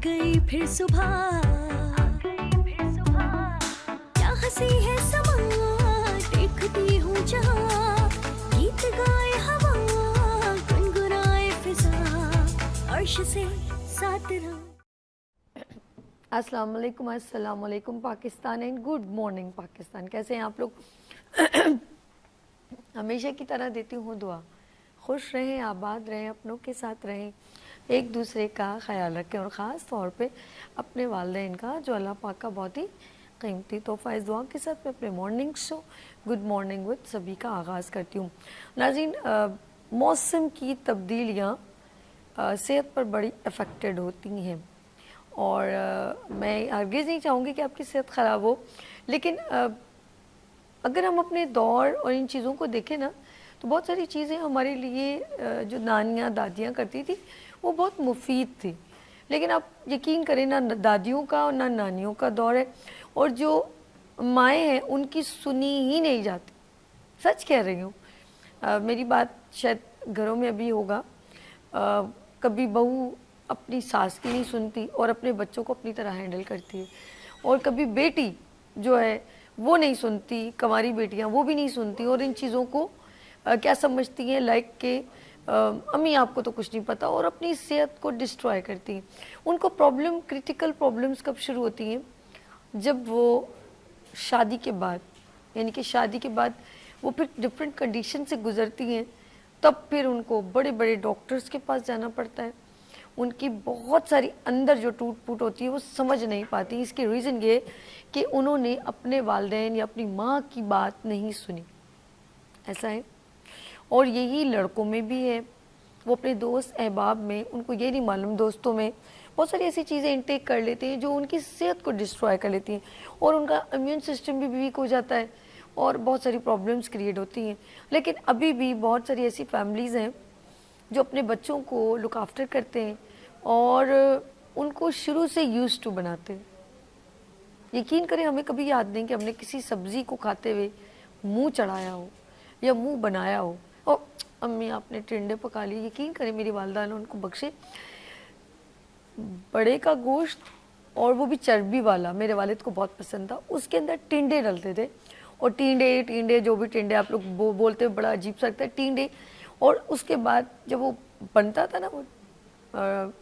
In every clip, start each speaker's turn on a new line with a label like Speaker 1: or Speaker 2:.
Speaker 1: गई फिर सुबह, क्या हंसी है समा, देखती हूँ जहाँ, गीत गाए हवा, गुनगुनाए फिजा, अर्श से साथ रहो।
Speaker 2: अस्सलाम वालेकुम Pakistan and good morning Pakistan. कैसे हैं आप लोग? हमेशा की तरह देती हूँ दुआ, खुश रहें, आबाद रहें, अपनों के साथ रहें, एक दूसरे का ख्याल रखें और ख़ास तौर पे अपने वालिदैन का, जो अल्लाह पाक का बहुत ही कीमती तोहफ़ा। इस दुआ के साथ मैं अपने morning show good morning with सभी का आगाज़ करती हूँ। नाज़रीन, मौसम की तब्दीलियाँ सेहत पर बड़ी अफेक्टेड होती हैं और मैं हरगिज़ नहीं चाहूँगी कि आपकी सेहत ख़राब हो, लेकिन अगर हम अपने दौर और इन चीज़ों को देखें ना, तो बहुत सारी चीज़ें हमारे लिए जो नानियाँ दादियाँ करती थी वो बहुत मुफीद थी। लेकिन आप यकीन करें, ना दादियों का और ना नानियों का दौर है, और जो माएँ हैं उनकी सुनी ही नहीं जाती। सच कह रही हूँ। मेरी बात शायद घरों में अभी होगा, कभी बहू अपनी सास की नहीं सुनती और अपने बच्चों को अपनी तरह हैंडल करती है, और कभी बेटी जो है वो नहीं सुनती, कंवारी बेटियां वो भी नहीं सुनती, और इन चीज़ों को क्या समझती हैं लाइक के अम्मी आपको तो कुछ नहीं पता, और अपनी सेहत को डिस्ट्रॉय करती हैं। उनको प्रॉब्लम, क्रिटिकल प्रॉब्लम्स कब शुरू होती हैं? जब वो शादी के बाद, यानी कि शादी के बाद वो फिर डिफरेंट कंडीशन से गुजरती हैं, तब फिर उनको बड़े बड़े डॉक्टर्स के पास जाना पड़ता है। उनकी बहुत सारी अंदर जो टूट फूट होती है वो समझ नहीं पाती। इसकी रीज़न ये कि उन्होंने अपने वालिदैन या अपनी माँ की बात नहीं सुनी। ऐसा है, और यही लड़कों में भी है। वो अपने दोस्त अहबाब में, उनको ये नहीं मालूम, दोस्तों में बहुत सारी ऐसी चीज़ें इनटेक कर लेते हैं जो उनकी सेहत को डिस्ट्रॉय कर लेती हैं, और उनका इम्यून सिस्टम भी वीक हो जाता है और बहुत सारी प्रॉब्लम्स क्रिएट होती हैं। लेकिन अभी भी बहुत सारी ऐसी फैमिलीज़ हैं जो अपने बच्चों को लुक आफ्टर करते हैं और उनको शुरू से यूज्ड टू बनाते हैं। यकीन करें, हमें कभी याद नहीं कि हमने किसी सब्ज़ी को खाते हुए मुंह चढ़ाया हो या मुंह बनाया हो, ओ अम्मी आपने टिंडे पका लिए। यकीन करें, मेरी वालदा ने, उनको बख्शे, बड़े का गोश्त और वो भी चर्बी वाला मेरे वालिद को बहुत पसंद था, उसके अंदर टिंडे डलते थे, और टिंडे टिंडे जो भी टिंडे आप लोग बोलते हो, बड़ा अजीब सा लगता है टिंडे। और उसके बाद जब वो बनता था ना, वो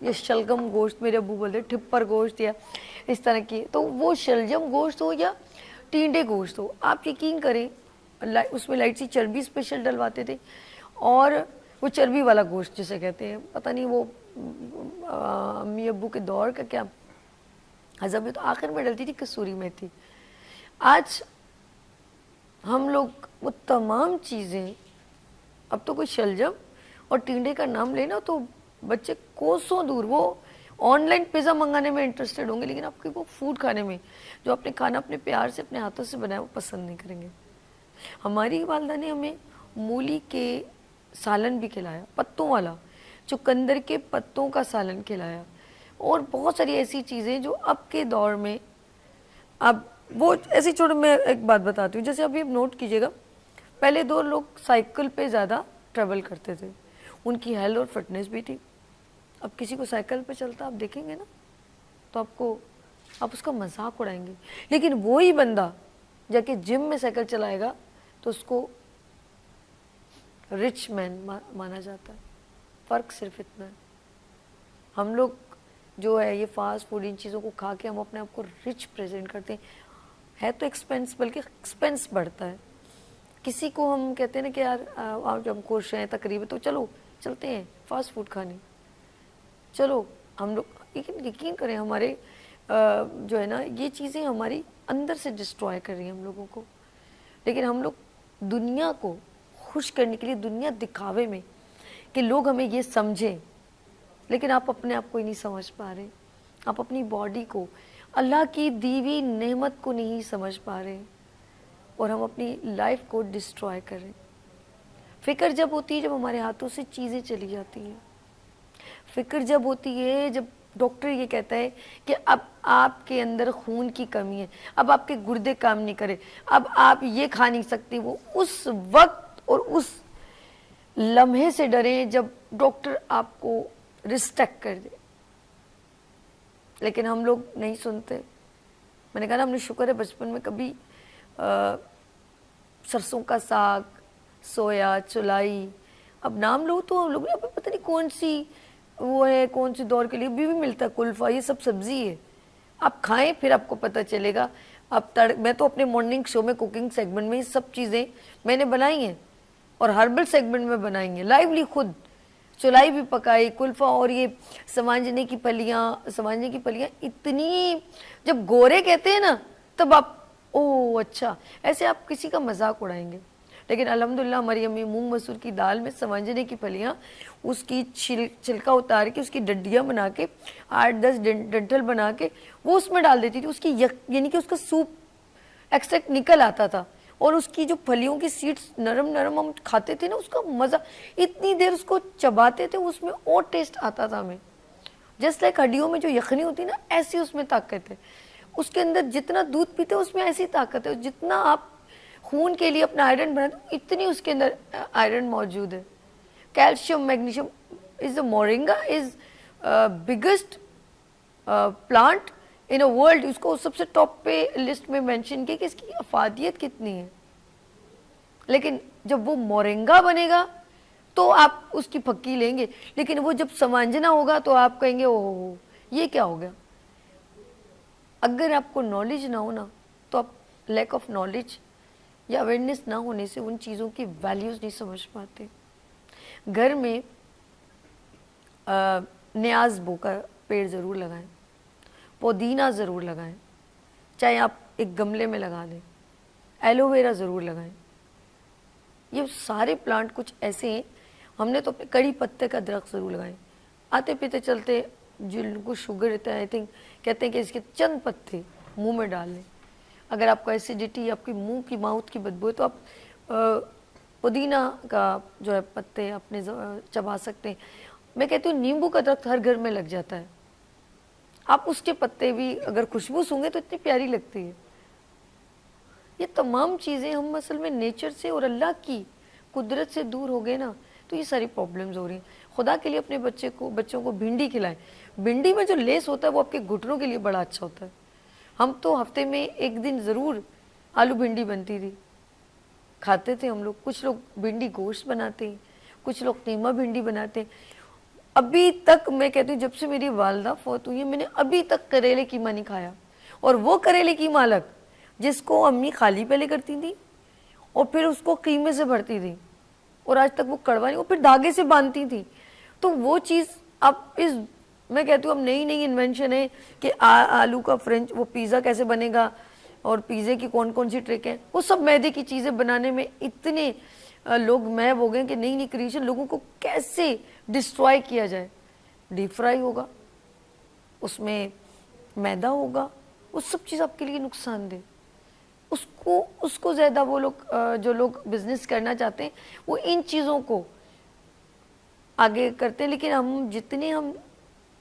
Speaker 2: ये शलगम गोश्त, मेरे अबू बोलते ठिप्पर गोश्त या इस तरह की, तो वो शलजम गोश्त हो या टिंडे गोश्त हो, आप यकीन करें उसमें लाइट सी चर्बी स्पेशल डलवाते थे, और वो चर्बी वाला गोश्त जिसे कहते हैं, पता नहीं वो अम्मी अब्बू के दौर का क्या हज़म है, तो आखिर में डलती थी कसूरी मेथी। आज हम लोग वो तमाम चीज़ें, अब तो कोई शलजम और टिंडे का नाम लेना तो बच्चे कोसों दूर, वो ऑनलाइन पिज़्ज़ा मंगाने में इंटरेस्टेड होंगे, लेकिन आपके वो फूड खाने में, जो आपने खाना अपने प्यार से अपने हाथों से बनाया, वो पसंद नहीं करेंगे। हमारी वालदा ने हमें मूली के सालन भी खिलाया, पत्तों वाला, चुकंदर के पत्तों का सालन खिलाया, और बहुत सारी ऐसी चीज़ें जो अब के दौर में, अब वो ऐसी, छोड़ मैं एक बात बताती हूँ, जैसे अभी आप नोट कीजिएगा, पहले दो लोग साइकिल पे ज़्यादा ट्रैवल करते थे, उनकी हेल्थ और फिटनेस भी थी। अब किसी को साइकिल पे चलता आप देखेंगे ना, तो आप उसका मजाक उड़ाएंगे, लेकिन वही बंदा जाके जिम में साइकिल चलाएगा तो उसको रिच मैन माना जाता है। फ़र्क सिर्फ इतना है, हम लोग जो है ये फास्ट फूड, इन चीज़ों को खा के हम अपने आप को रिच प्रेजेंट करते हैं। है तो एक्सपेंस, बल्कि एक्सपेंस बढ़ता है। किसी को हम कहते हैं ना कि यार आप जब खुश हैं, तकरीब, तो चलो चलते हैं फास्ट फूड खाने, चलो हम लोग, यकीन करें हमारे जो है ना, ये चीज़ें हमारी अंदर से डिस्ट्रॉय कर रही हैं हम लोगों को। लेकिन हम लोग दुनिया को खुश करने के लिए, दुनिया दिखावे में कि लोग हमें ये समझें, लेकिन आप अपने आप को ही नहीं समझ पा रहे, आप अपनी बॉडी को, अल्लाह की दी हुई नेमत को नहीं समझ पा रहे, और हम अपनी लाइफ को डिस्ट्रॉय कर रहे हैं। फ़िक्र जब होती है जब हमारे हाथों से चीज़ें चली जाती हैं। फ़िक्र जब होती है जब डॉक्टर ये कहता है कि अब आपके अंदर खून की कमी है, अब आपके गुर्दे काम नहीं करे, अब आप ये खा नहीं सकती, वो उस वक्त और उस लम्हे से डरें जब डॉक्टर आपको रिस्ट्रिक्ट कर दे। لیکن ہم لوگ نہیں سنتے. میں نے کہا نا ہم نے شکر ہے بچپن میں کبھی سرسوں کا ساگ, سویا, چلائی, اب نام لو تو ہم لوگ پتہ نہیں کون سی وہ ہے, کون سی دور کے لیے بھی ملتا ہے کلفا, یہ سب سبزی ہے. آپ کھائیں پھر آپ کو پتہ چلے گا. اب میں تو اپنے مارننگ شو میں کوکنگ سیگمنٹ میں یہ سب چیزیں میں نے بنائی ہیں, اور ہربل سیگمنٹ میں بنائی ہیں لائیولی خود. چلائی بھی پکائی, کلفا, اور یہ سمانجنے کی پلیاں اتنی, جب گورے کہتے ہیں نا تب آپ او اچھا, ایسے آپ کسی کا مذاق اڑائیں گے. لیکن الحمدللہ ہماری امی مونگ مسور کی دال میں سمانجنے کی پلیاں, اس کی چھلکا اتار کے اس کی ڈڈیاں بنا کے 8-10 ڈنٹل بنا کے وہ اس میں ڈال دیتی تھی. اس کی یعنی کہ اس کا سوپ ایکسٹریکٹ نکل آتا تھا, اور اس کی جو پھلیوں کی سیڈز نرم نرم ہم کھاتے تھے نا, اس کا مزہ, اتنی دیر اس کو چباتے تھے اس میں اور ٹیسٹ آتا تھا ہمیں. جسٹ لائک ہڈیوں میں جو یخنی ہوتی نا ایسی اس میں طاقت ہے. اس کے اندر جتنا دودھ پیتے اس میں ایسی طاقت ہے, جتنا آپ خون کے لیے اپنا آئرن بناتے اتنی اس کے اندر آئرن موجود ہے. Calcium, magnesium. Is moringa is biggest plant in a world. اس کو سب سے ٹاپ پہ لسٹ میں مینشن کیا کہ اس کی افادیت کتنی ہے. لیکن جب وہ مورنگا بنے گا تو آپ اس کی پھکی لیں گے, لیکن وہ جب سمانجنا ہوگا تو آپ کہیں گے اوہ یہ کیا ہو گیا. اگر آپ کو نالج نہ ہو نا تو آپ لیک آف نالج یا اویئرنیس نہ ہونے سے ان چیزوں کی ویلیوز نہیں سمجھ پاتے. گھر میں نیاز بو کا پیڑ ضرور لگائیں, پودینہ ضرور لگائیں, چاہے آپ ایک گملے میں لگا دیں, ایلو ویرا ضرور لگائیں. یہ سارے پلانٹ کچھ ایسے ہیں. ہم نے تو کڑی پتے کا درخت ضرور لگائیں. آتے پیتے چلتے جن کو شوگر رہتا ہے, آئی تھنک کہتے ہیں کہ اس کے چند پتے منہ میں ڈال لیں. اگر آپ کو ایسیڈیٹی, آپ کی منہ کی ماؤتھ کی بدبو ہے, تو آپ پودینہ کا جو ہے پتے اپنے چبا سکتے ہیں. میں کہتی ہوں نیمبو کا درخت ہر گھر میں لگ جاتا ہے, آپ اس کے پتے بھی اگر خوشبو سونگے تو اتنی پیاری لگتی ہے. یہ تمام چیزیں ہم اصل میں نیچر سے اور اللہ کی قدرت سے دور ہو گئے نا, تو یہ ساری پرابلمز ہو رہی ہیں. خدا کے لیے اپنے بچوں کو بھنڈی کھلائیں. بھنڈی میں جو لیس ہوتا ہے وہ آپ کے گھٹنوں کے لیے بڑا اچھا ہوتا ہے. ہم تو ہفتے میں ایک دن ضرور آلو بھنڈی بنتی تھی, کھاتے تھے ہم لوگ. کچھ لوگ بھنڈی گوشت بناتے ہیں, کچھ لوگ قیمہ بھنڈی بناتے ہیں. ابھی تک میں کہتی ہوں جب سے میری والدہ فوت ہوئی ہے میں نے ابھی تک کریلے قیمہ نہیں کھایا. اور وہ کریلے قیمہ الگ جس کو امی خالی پہلے کرتی تھی اور پھر اس کو قیمے سے بھرتی تھی, اور آج تک وہ کڑوا نہیں, اور پھر دھاگے سے باندھتی تھی. تو وہ چیز اب میں کہتی ہوں اب نئی انوینشن ہے کہ آلو کا فرنچ وہ پیزا کیسے بنے گا, اور پیزے کی کون کون سی ٹرک ہیں. وہ سب میدے کی چیزیں بنانے میں اتنے لوگ محب ہو گئے کہ نئی کریشن لوگوں کو کیسے ڈسٹرائے کیا جائے. ڈیپ فرائی ہوگا, اس میں میدا ہوگا, وہ سب چیز آپ کے لیے نقصان دہ. اس کو زیادہ وہ لوگ جو لوگ بزنس کرنا چاہتے ہیں وہ ان چیزوں کو آگے کرتے ہیں. لیکن ہم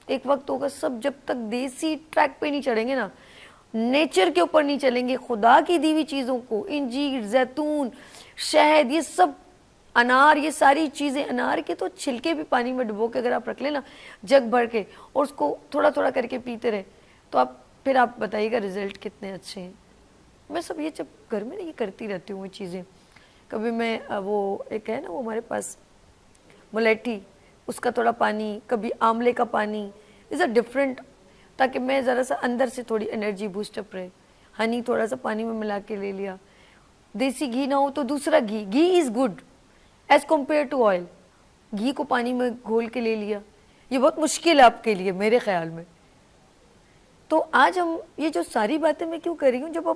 Speaker 2: ایک وقت ہوگا سب جب تک دیسی ٹریک پہ نہیں چڑھیں گے نا, نیچر کے اوپر نہیں چلیں گے, خدا کی دی ہوئی چیزوں کو, انجیر, زیتون, شہد, یہ سب, انار, یہ ساری چیزیں, انار کے تو چھلکے بھی پانی میں ڈبو کے اگر آپ رکھ لیں نا جگ بھر کے, اور اس کو تھوڑا تھوڑا کر کے پیتے رہے, تو پھر آپ بتائیے گا رزلٹ کتنے اچھے ہیں. میں سب یہ جب گھر میں یہ کرتی رہتی ہوں وہ چیزیں. کبھی میں وہ ایک ہے نا وہ ہمارے پاس ملیٹھی, اس کا تھوڑا پانی, کبھی آملے کا پانی, از اے ڈفرینٹ, تاکہ میں ذرا سا اندر سے تھوڑی انرجی بوسٹ اپ رہے. ہنی تھوڑا سا پانی میں ملا کے لے لیا. دیسی گھی نہ ہو تو دوسرا ghee is good as compare to oil. گھی کو پانی میں گھول کے لے لیا. یہ بہت مشکل ہے آپ کے لیے میرے خیال میں. تو آج ہم یہ جو ساری باتیں میں کیوں کر رہی ہوں, جب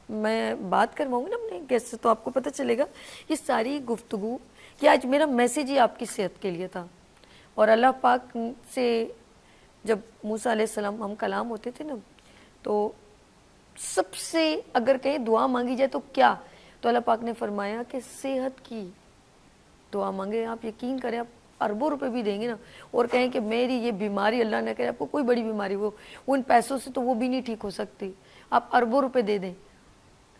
Speaker 2: میں بات کرواؤں گی نا اپنے گیسٹ سے تو آپ کو پتہ چلے گا یہ ساری گفتگو کہ آج میرا میسیج ہی آپ کی صحت کے لیے تھا. اور اللہ پاک سے جب موسیٰ علیہ السلام ہم کلام ہوتے تھے نا, تو سب سے اگر کہیں دعا مانگی جائے تو کیا, تو اللہ پاک نے فرمایا کہ صحت کی دعا مانگے. آپ یقین کریں آپ اربوں روپے بھی دیں گے نا اور کہیں کہ میری یہ بیماری, اللہ نہ کرے آپ کو کوئی بڑی بیماری ہو, ان پیسوں سے تو وہ بھی نہیں ٹھیک ہو سکتی, آپ اربوں روپے دے دیں.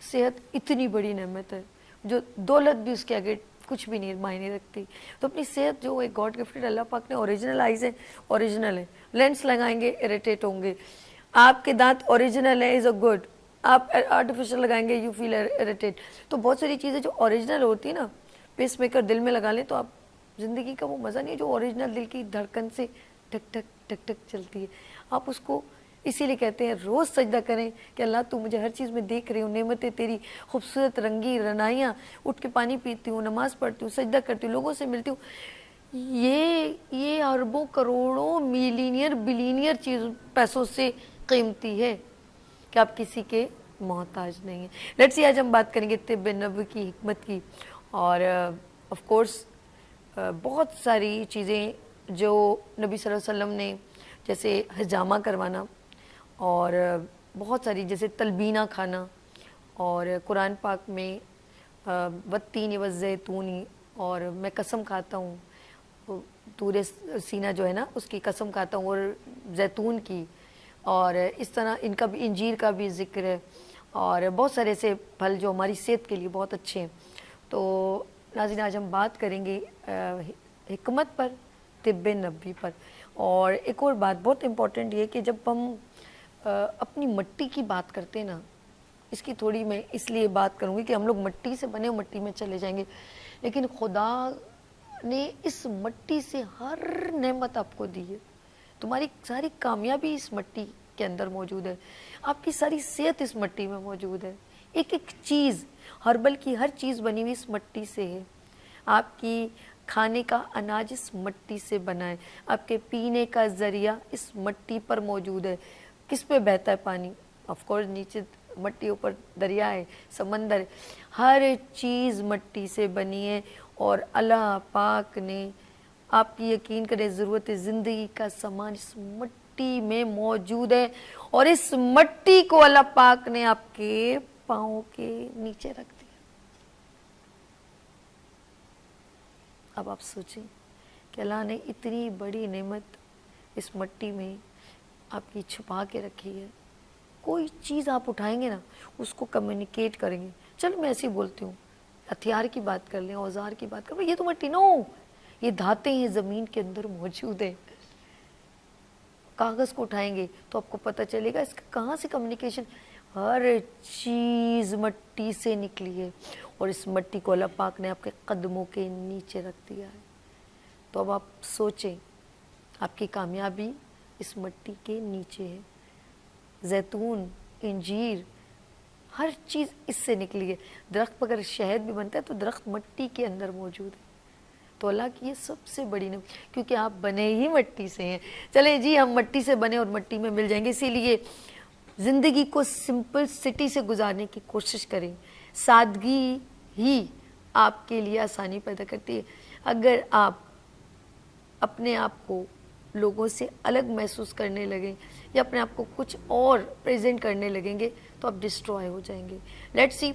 Speaker 2: صحت اتنی بڑی نعمت ہے جو دولت بھی اس کے آگے کچھ بھی نہیں معنی رکھتی. تو اپنی صحت جو ایک گاڈ گفٹڈ اللہ پاک نے اوریجنل آئیز ہے, اوریجنل ہے. لینس لگائیں گے اریٹیٹ ہوں گے. آپ کے دانت اوریجنل ہے, از اے گڈ. آپ آرٹیفیشیل لگائیں گے یو فیل اریٹیٹ. تو بہت ساری چیزیں جو اوریجنل ہوتی ہیں نا, پیس میکر دل میں لگا لیں تو آپ زندگی کا وہ مزہ نہیں ہے جو اوریجنل دل کی دھڑکن سے ٹک ٹک ٹک ٹک چلتی ہے. آپ اس کو اسی لیے کہتے ہیں روز سجدہ کریں کہ اللہ تو مجھے ہر چیز میں دیکھ رہی ہوں, نعمتیں تیری خوبصورت رنگی رنائیاں, اٹھ کے پانی پیتی ہوں, نماز پڑھتی ہوں, سجدہ کرتی ہوں, لوگوں سے ملتی ہوں. یہ اربوں کروڑوں میلینئر بلینئر چیز پیسوں سے قیمتی ہے کہ آپ کسی کے محتاج نہیں ہیں. لیٹس سی آج ہم بات کریں گے طب نبوی کی حکمت کی, اور آف کورس بہت ساری چیزیں جو نبی صلی اللہ علیہ وسلم نے, جیسے حجامہ کروانا, اور بہت ساری جیسے تلبینہ کھانا, اور قرآن پاک میں والتین والزیتون, اور میں قسم کھاتا ہوں طور سینہ جو ہے نا اس کی قسم کھاتا ہوں, اور زیتون کی, اور اس طرح ان کا بھی انجیر کا بھی ذکر ہے, اور بہت سارے ایسے پھل جو ہماری صحت کے لیے بہت اچھے ہیں. تو ناظرین آج ہم بات کریں گے حکمت پر, طب نبوی پر. اور ایک اور بات بہت امپورٹنٹ یہ کہ جب ہم اپنی مٹی کی بات کرتے ہیں نا, اس کی تھوڑی میں اس لیے بات کروں گی کہ ہم لوگ مٹی سے بنے مٹی میں چلے جائیں گے, لیکن خدا نے اس مٹی سے ہر نعمت آپ کو دی ہے. تمہاری ساری کامیابی اس مٹی کے اندر موجود ہے, آپ کی ساری صحت اس مٹی میں موجود ہے. ایک ایک چیز, ہربل کی ہر چیز بنی ہوئی اس مٹی سے ہے. آپ کی کھانے کا اناج اس مٹی سے بنا ہے, آپ کے پینے کا ذریعہ اس مٹی پر موجود ہے. کس پہ بہتا ہے پانی؟ آف کورس نیچے مٹی, اوپر دریا ہے, سمندر ہے. ہر چیز مٹی سے بنی ہے, اور اللہ پاک نے آپ کی یقین کرے ضرورت زندگی کا سامان اس مٹی میں موجود ہے, اور اس مٹی کو اللہ پاک نے آپ کے پاؤں کے نیچے رکھ دیا. اب آپ سوچیں کہ اللہ نے اتنی بڑی نعمت اس مٹی میں آپ کی چھپا کے رکھی ہے. کوئی چیز آپ اٹھائیں گے نا اس کو کمیونیکیٹ کریں گے. چلو میں ایسے ہی بولتی ہوں, ہتھیار کی بات کر لیں, اوزار کی بات کر لیں, یہ تو مٹی نو, یہ دھاتیں ہیں زمین کے اندر موجود ہیں. کاغذ کو اٹھائیں گے تو آپ کو پتہ چلے گا اس کا کہاں سے کمیونیکیشن. ہر چیز مٹی سے نکلی ہے, اور اس مٹی کو اللہ پاک نے آپ کے قدموں کے نیچے رکھ دیا ہے. تو اب آپ سوچیں, آپ کی کامیابی اس مٹی کے نیچے ہے. زیتون, انجیر, ہر چیز اس سے نکلی ہے. درخت اگر شہد بھی بنتا ہے تو درخت مٹی کے اندر موجود ہے. تو اللہ کی یہ سب سے بڑی نعمت, کیونکہ آپ بنے ہی مٹی سے ہیں. چلیں جی, ہم مٹی سے بنے اور مٹی میں مل جائیں گے. اسی لیے زندگی کو سمپل سٹی سے گزارنے کی کوشش کریں. سادگی ہی آپ کے لیے آسانی پیدا کرتی ہے. اگر آپ اپنے آپ کو لوگوں سے الگ محسوس کرنے لگیں یا اپنے آپ کو کچھ اور پریزنٹ کرنے لگیں گے تو آپ ڈسٹروائے ہو جائیں گے. لیٹس سی,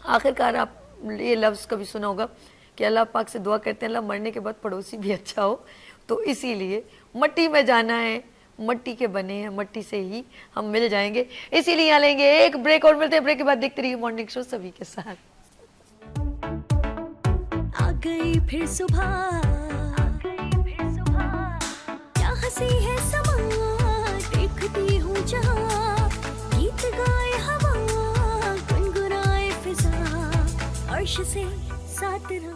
Speaker 2: آخر کار آپ یہ لفظ کبھی سنا ہوگا کہ اللہ پاک سے دعا کرتے ہیں اللہ مرنے کے بعد پڑوسی بھی اچھا ہو. تو اسی لیے مٹی میں جانا ہے, مٹی کے بنے ہیں, مٹی سے ہی ہم مل جائیں گے. اسی لیے یہاں لیں گے ایک بریک, اور ملتے ہیں بریک کے بعد. دیکھتے رہیے مارننگ شو سبھی کے ساتھ.
Speaker 1: آ گئی پھر صبح, کیا ہنسی ہے سما, دیکھتی ہوں جہاں, گیت گائے ہوا, گنگنائے فضا, عرش سے ساتھ رہا.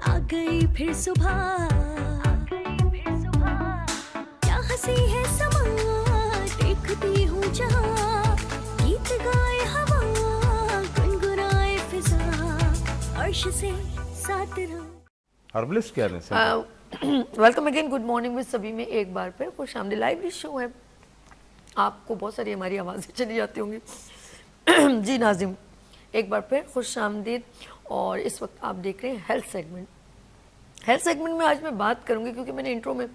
Speaker 1: آ گئی پھر صبح, کیا ہنسی ہے سما, دیکھتی ہوں جہاں, گیت گائے ہوا, گنگنائے فضا, عرش سے ساتھ رہا.
Speaker 3: ہربلسٹ کیا ہے؟
Speaker 2: ویلکم اگین, گڈ مارننگ میں سبھی میں ایک بار پھر خوش آمدید. لائیو شو ہے, آپ کو بہت ساری ہماری آوازیں چلی جاتی ہوں گی. جی ناظرین, ایک بار پھر خوش آمدید. اور اس وقت آپ دیکھ رہے ہیں ہیلتھ سیگمنٹ. ہیلتھ سیگمنٹ میں آج میں بات کروں گی کیونکہ میں نے انٹرو میں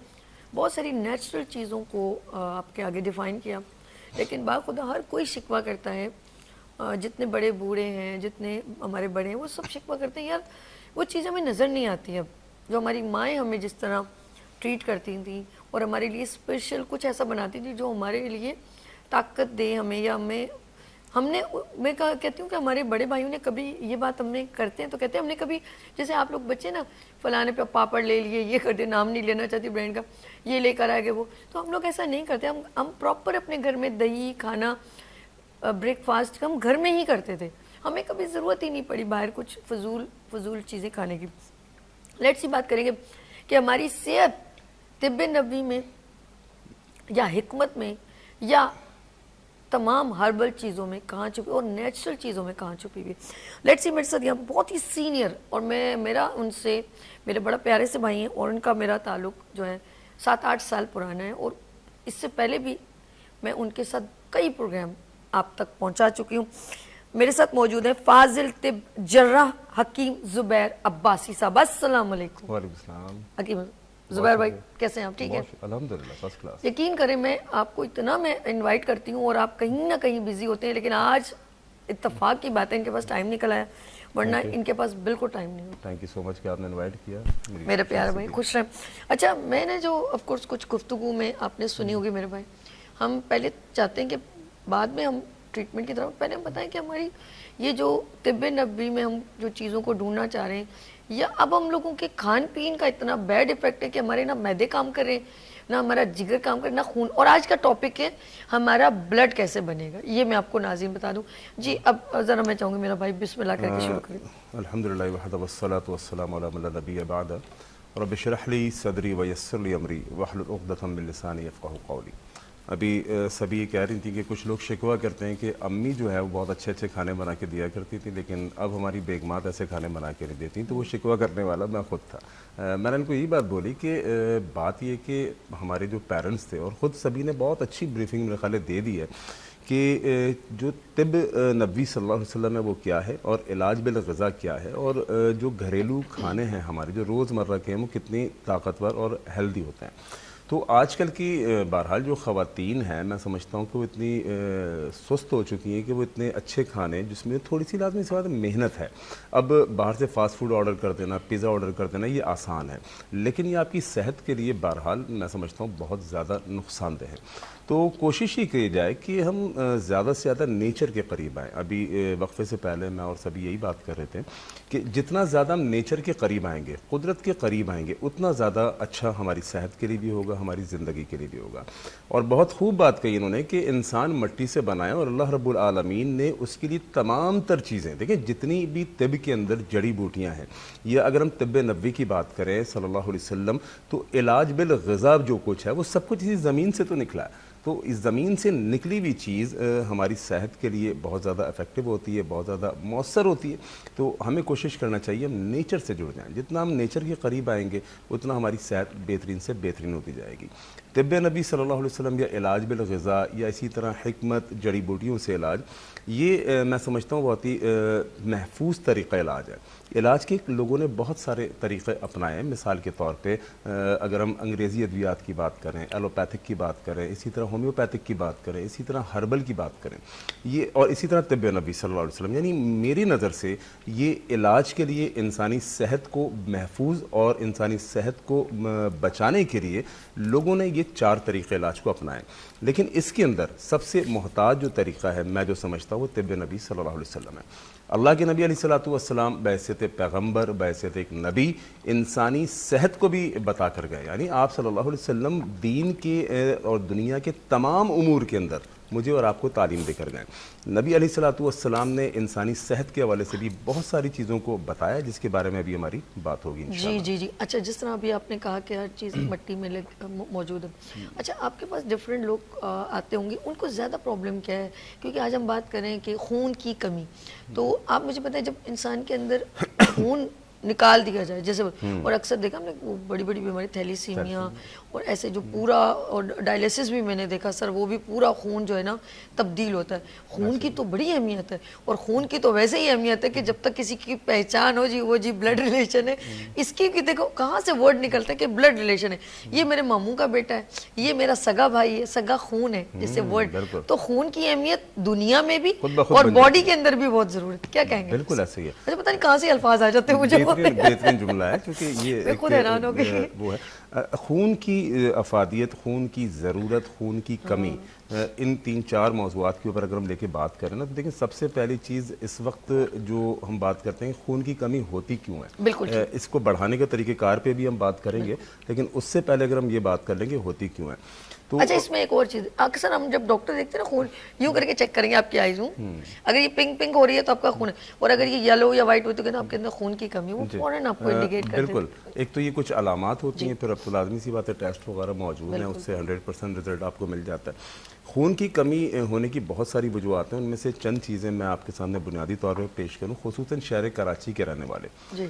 Speaker 2: بہت ساری نیچرل چیزوں کو آپ کے آگے ڈیفائن کیا, لیکن باخدا ہر کوئی شکوہ کرتا ہے. جتنے بڑے بوڑھے ہیں, جتنے ہمارے بڑے ہیں, وہ سب شکوہ کرتے ہیں یار وہ چیز ہمیں نظر نہیں آتی. اب جو ہماری مائیں ہمیں جس طرح ٹریٹ کرتی تھیں اور ہمارے لیے اسپیشل کچھ ایسا بناتی تھی جو ہمارے لیے طاقت دے ہمیں, یا ہمیں ہم نے میں کہتی ہوں کہ ہمارے بڑے بھائیوں نے کبھی یہ بات ہم نے کرتے ہیں تو کہتے ہیں ہم نے کبھی جیسے آپ لوگ بچے نا فلانے پہ پاپڑ لے لیے یہ کر دے, نام نہیں لینا چاہتی برانڈ کا, یہ لے کر آ گئے وہ, تو ہم لوگ ایسا نہیں کرتے. ہم پراپر اپنے گھر میں دہی کھانا بریک فاسٹ ہم گھر میں ہی کرتے تھے, ہمیں کبھی ضرورت ہی نہیں پڑی باہر کچھ فضول چیزیں کھانے کی. لیٹس سی بات کریں گے کہ ہماری صحت طب نبوی میں یا حکمت میں یا تمام ہربل چیزوں میں کہاں چھپی اور نیچرل چیزوں میں کہاں چھپی ہوئی. لیٹس سی میرے ساتھ یہاں بہت ہی سینئر, اور میرا ان سے میرے بڑا پیارے سے بھائی ہیں, اور ان کا میرا تعلق جو ہے 7-8 سال پرانا ہے, اور اس سے پہلے بھی میں ان کے ساتھ کئی پروگرام آپ تک پہنچا چکی ہوں. میرے ساتھ موجود ہیں فاضل طب جراح حکیم زبیر عباسی صاحب. السلام علیکم.
Speaker 3: وعلیکم السلام.
Speaker 2: حکیم زبیر بھائی کیسے ہیں آپ؟ ٹھیک ہے
Speaker 3: الحمدللہ فرسٹ کلاس.
Speaker 2: یقین کریں میں آپ کو اتنا میں انوائٹ کرتی ہوں اور آپ کہیں نہ کہیں بزی ہوتے ہیں, لیکن آج اتفاق کی بات ہے ان کے پاس ٹائم نکل آیا, ورنہ ان کے پاس بالکل ٹائم نہیں ہوتا.
Speaker 3: تھینک یو سو مچ کہ آپ نے انوائٹ کیا.
Speaker 2: میرے پیارے بھائی خوش رہیں. اچھا میں نے جو آف کورس کچھ گفتگو میں آپ نے سنی ہوگی میرے بھائی, ہم پہلے چاہتے ہیں کہ بعد میں ہم ٹریٹمنٹ کی طرف پہلے ہم بتائیں کہ ہماری یہ جو طب نبوی میں ہم جو چیزوں کو ڈھونڈنا چاہ رہے ہیں, یا اب ہم لوگوں کے کھان پین کا اتنا بیڈ افیکٹ ہے کہ ہمارے نہ معدے کام کر رہے ہیں, نہ ہمارا جگر کام کر رہا ہے, نہ خون. اور آج کا ٹاپک ہے ہمارا بلڈ کیسے بنے گا, یہ میں آپ کو ناظرین بتا دوں. جی اب ذرا میں چاہوں گی میرا بھائی بسم اللہ کر کے شروع کریں.
Speaker 3: الحمدللہ وحدہ والصلاۃ والسلام علی من لا نبی بعدہ رب اشرح لی صدری ویسر لی امری واحلل عقدۃ من لسانی یفقہوا قولی. ابھی سبھی یہ کہہ رہی تھیں کہ کچھ لوگ شکوہ کرتے ہیں کہ امی جو ہے وہ بہت اچھے اچھے کھانے بنا کے دیا کرتی تھی, لیکن اب ہماری بیگمات ایسے کھانے بنا کے نہیں دیتی. تو وہ شکوہ کرنے والا میں خود تھا. میں نے ان کو یہی بات بولی کہ بات یہ کہ ہمارے جو پیرنٹس تھے, اور خود سبھی نے بہت اچھی بریفنگ میرے خیال دے دی ہے کہ جو طب نبوی صلی اللہ علیہ وسلم ہے وہ کیا ہے, اور علاج بالغذا کیا ہے, اور جو گھریلو کھانے ہیں ہمارے جو روز مرہ کے ہیں وہ کتنی طاقتور اور ہیلدی ہوتے ہیں. تو آج کل کی بہرحال جو خواتین ہیں میں سمجھتا ہوں کہ وہ اتنی سست ہو چکی ہیں کہ وہ اتنے اچھے کھانے جس میں تھوڑی سی لازمی سی بات محنت ہے. اب باہر سے فاسٹ فوڈ آرڈر کر دینا, پیزا آرڈر کر دینا یہ آسان ہے, لیکن یہ آپ کی صحت کے لیے بہرحال میں سمجھتا ہوں بہت زیادہ نقصان دہ ہے. تو کوشش ہی کی جائے کہ ہم زیادہ سے زیادہ نیچر کے قریب آئیں. ابھی وقفے سے پہلے میں اور سبھی یہی بات کر رہے تھے کہ جتنا زیادہ ہم نیچر کے قریب آئیں گے, قدرت کے قریب آئیں گے, اتنا زیادہ اچھا ہماری صحت کے لیے بھی ہوگا, ہماری زندگی کے لیے بھی ہوگا. اور بہت خوب بات کہی انہوں نے کہ انسان مٹی سے بنا ہے, اور اللہ رب العالمین نے اس کے لیے تمام تر چیزیں, دیکھیں جتنی بھی طب کے اندر جڑی بوٹیاں ہیں, یا اگر ہم طب نبوی کی بات کریں صلی اللہ علیہ وسلم, تو علاج بالغذا جو کچھ ہے وہ سب کچھ اسی زمین سے تو نکلا ہے. تو اس زمین سے نکلی ہوئی چیز ہماری صحت کے لیے بہت زیادہ افیکٹو ہوتی ہے, بہت زیادہ مؤثر ہوتی ہے. تو ہمیں کوشش کرنا چاہیے ہم نیچر سے جڑ جائیں. جتنا ہم نیچر کے قریب آئیں گے اتنا ہماری صحت بہترین سے بہترین ہوتی جائے گی. طب نبی صلی اللہ علیہ وسلم یا علاج بالغذا یا اسی طرح حکمت جڑی بوٹیوں سے علاج, یہ میں سمجھتا ہوں بہت ہی محفوظ طریقہ علاج ہے. علاج کے لوگوں نے بہت سارے طریقے اپنائے ہیں. مثال کے طور پہ اگر ہم انگریزی ادویات کی بات کریں, ایلوپیتھک کی بات کریں, اسی طرح ہومیوپیتھک کی بات کریں, اسی طرح ہربل کی بات کریں, یہ اور اسی طرح طب نبی صلی اللہ علیہ وسلم, یعنی میری نظر سے یہ علاج کے لیے انسانی صحت کو محفوظ اور انسانی صحت کو بچانے کے لیے لوگوں نے یہ 4 طریقے علاج کو اپنائے. لیکن اس کے اندر سب سے محتاج جو طریقہ ہے میں جو سمجھتا ہوں وہ طب نبی صلی اللہ علیہ وسلم ہے. اللہ کے نبی علیہ الصلوۃ والسلام بحیثیت پیغمبر, بحیثیت ایک نبی, انسانی صحت کو بھی بتا کر گئے. یعنی آپ صلی اللہ علیہ وسلم دین کے اور دنیا کے تمام امور کے اندر مجھے اور آپ کو تعلیم دے کر گئے. نبی علیہ الصلوۃ والسلام نے انسانی صحت کے حوالے سے بھی بہت ساری چیزوں کو بتایا جس کے بارے میں ابھی ہماری بات ہوگی انشاءاللہ.
Speaker 2: جی اچھا, جس طرح ابھی آپ نے کہا کہ ہر چیز مٹی میں موجود ہے. اچھا آپ کے پاس ڈفرینٹ لوگ آتے ہوں گے, ان کو زیادہ پرابلم کیا ہے؟ کیونکہ آج ہم بات کریں کہ خون کی کمی, تو آپ مجھے بتائیں جب انسان کے اندر خون نکال دیا جائے جیسے, اور اکثر دیکھا ہم نے وہ بڑی بڑی بیماری تھیلیسیمیا اور ایسے جو پورا, اور ڈائلیسس بھی میں نے دیکھا سر, وہ بھی پورا خون جو ہے نا تبدیل ہوتا ہے. خون کی تو بڑی اہمیت ہے, اور خون کی تو ویسے ہی اہمیت ہے کہ جب تک کسی کی پہچان ہو جی وہ جی بلڈ ریلیشن ہے. اس کی دیکھو کہاں سے ورڈ نکلتا ہے کہ بلڈ ریلیشن ہے, یہ میرے ماموں کا بیٹا ہے, یہ میرا سگا بھائی ہے, سگا خون ہے جس سے ورڈ. تو خون کی اہمیت دنیا میں بھی اور باڈی کے اندر بھی بہت ضرورت ہے. کیا کہیں گے؟
Speaker 3: بالکل ایسے ہی ہے.
Speaker 2: اچھا پتہ نہیں کہاں سے الفاظ آ جاتے ہیں مجھے,
Speaker 3: بہترین جملہ ہے کیونکہ یہ
Speaker 2: خود حیران ہو گئی.
Speaker 3: وہ ہے. خون کی افادیت، خون کی ضرورت، خون کی کمی، ان 3-4 موضوعات کے اوپر اگر ہم لے کے بات کریں نا تو دیکھیں سب سے پہلی چیز اس وقت جو ہم بات کرتے ہیں خون کی کمی ہوتی کیوں ہے.
Speaker 2: بالکل
Speaker 3: اس کو بڑھانے کے طریقہ کار پہ بھی ہم بات کریں گے، لیکن اس سے پہلے اگر ہم یہ بات کر لیں گے ہوتی کیوں ہے تو
Speaker 2: اچھا اس میں ایک اور چیز، اکثر ہم جب ڈاکٹر دیکھتے ہیں نا خون یوں کر کے چیک کریں گے آپ کی آئیز اگر یہ پنک پنک ہو رہی ہے تو آپ کا خون ہے، اور اگر یہ یلو یا وائٹ ہوتی ہے تو آپ کے اندر خون کی کمی ہے، وہ فوراً آپ کو انڈیکیٹ کرتے ہیں.
Speaker 3: بالکل. ایک تو یہ کچھ علامات ہوتی ہیں، پھر اب تو لازمی سی بات ہے ٹیسٹ وغیرہ موجود ہیں، اس سے 100% رزلٹ آپ کو مل جاتا ہے. خون کی کمی ہونے کی بہت ساری وجوہات ہیں، ان میں سے چند چیزیں میں آپ کے سامنے بنیادی طور پہ پیش کروں. خصوصاً شہر کراچی کے رہنے والے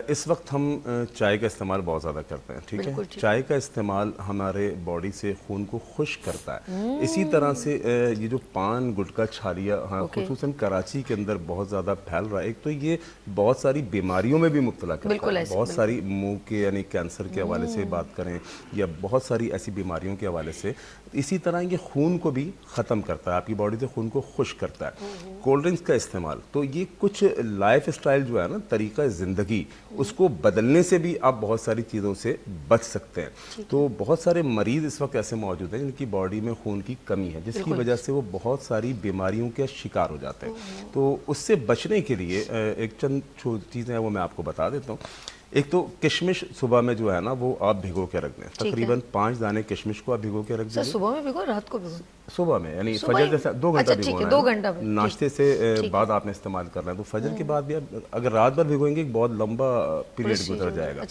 Speaker 3: اس وقت ہم چائے کا استعمال بہت زیادہ کرتے ہیں، ٹھیک ہے. چائے کا استعمال ہمارے باڈی سے خون کو خشک کرتا ہے. اسی طرح سے یہ جو پان گٹکا چھالیا خصوصاً کراچی کے اندر بہت زیادہ پھیل رہا ہے. ایک تو یہ بہت ساری بیماریوں میں بھی مبتلا کرتا ہے، بہت ساری منہ کے یعنی کینسر کے حوالے سے بات کریں یا بہت ساری ایسی بیماریوں کے حوالے سے. اسی طرح یہ خون کو بھی ختم کرتا ہے، آپ کی باڈی سے خون کو خشک کرتا ہے. کولڈ ڈرنکس کا استعمال، تو یہ کچھ لائف اسٹائل جو ہے نا طریقہ زندگی، اس کو بدلنے سے بھی آپ بہت ساری چیزوں سے بچ سکتے ہیں. تو بہت سارے مریض اس وقت ایسے موجود ہیں جن کی باڈی میں خون کی کمی ہے، جس کی وجہ سے وہ بہت ساری بیماریوں کے شکار ہو جاتے ہیں. تو اس سے بچنے کے لیے ایک چند چیزیں ہیں وہ میں آپ کو بتا دیتا ہوں. ایک تو کشمش صبح میں جو ہے نا وہ آپ بھگو کے رکھ دیں، تقریباً 5 دانے کشمش کو آپ بھگو کے رکھ دیں.
Speaker 2: صبح میں بھگو رات کو بھگو؟
Speaker 3: صبح میں یعنی فجر جیسا 2 گھنٹہ بھگونا ہے، ناشتے سے بعد آپ نے استعمال کرنا ہے. تو فجر کے بعد بھی اگر رات بھر بھگوئیں گے بہت لمبا پیریڈ گزر جائے گا.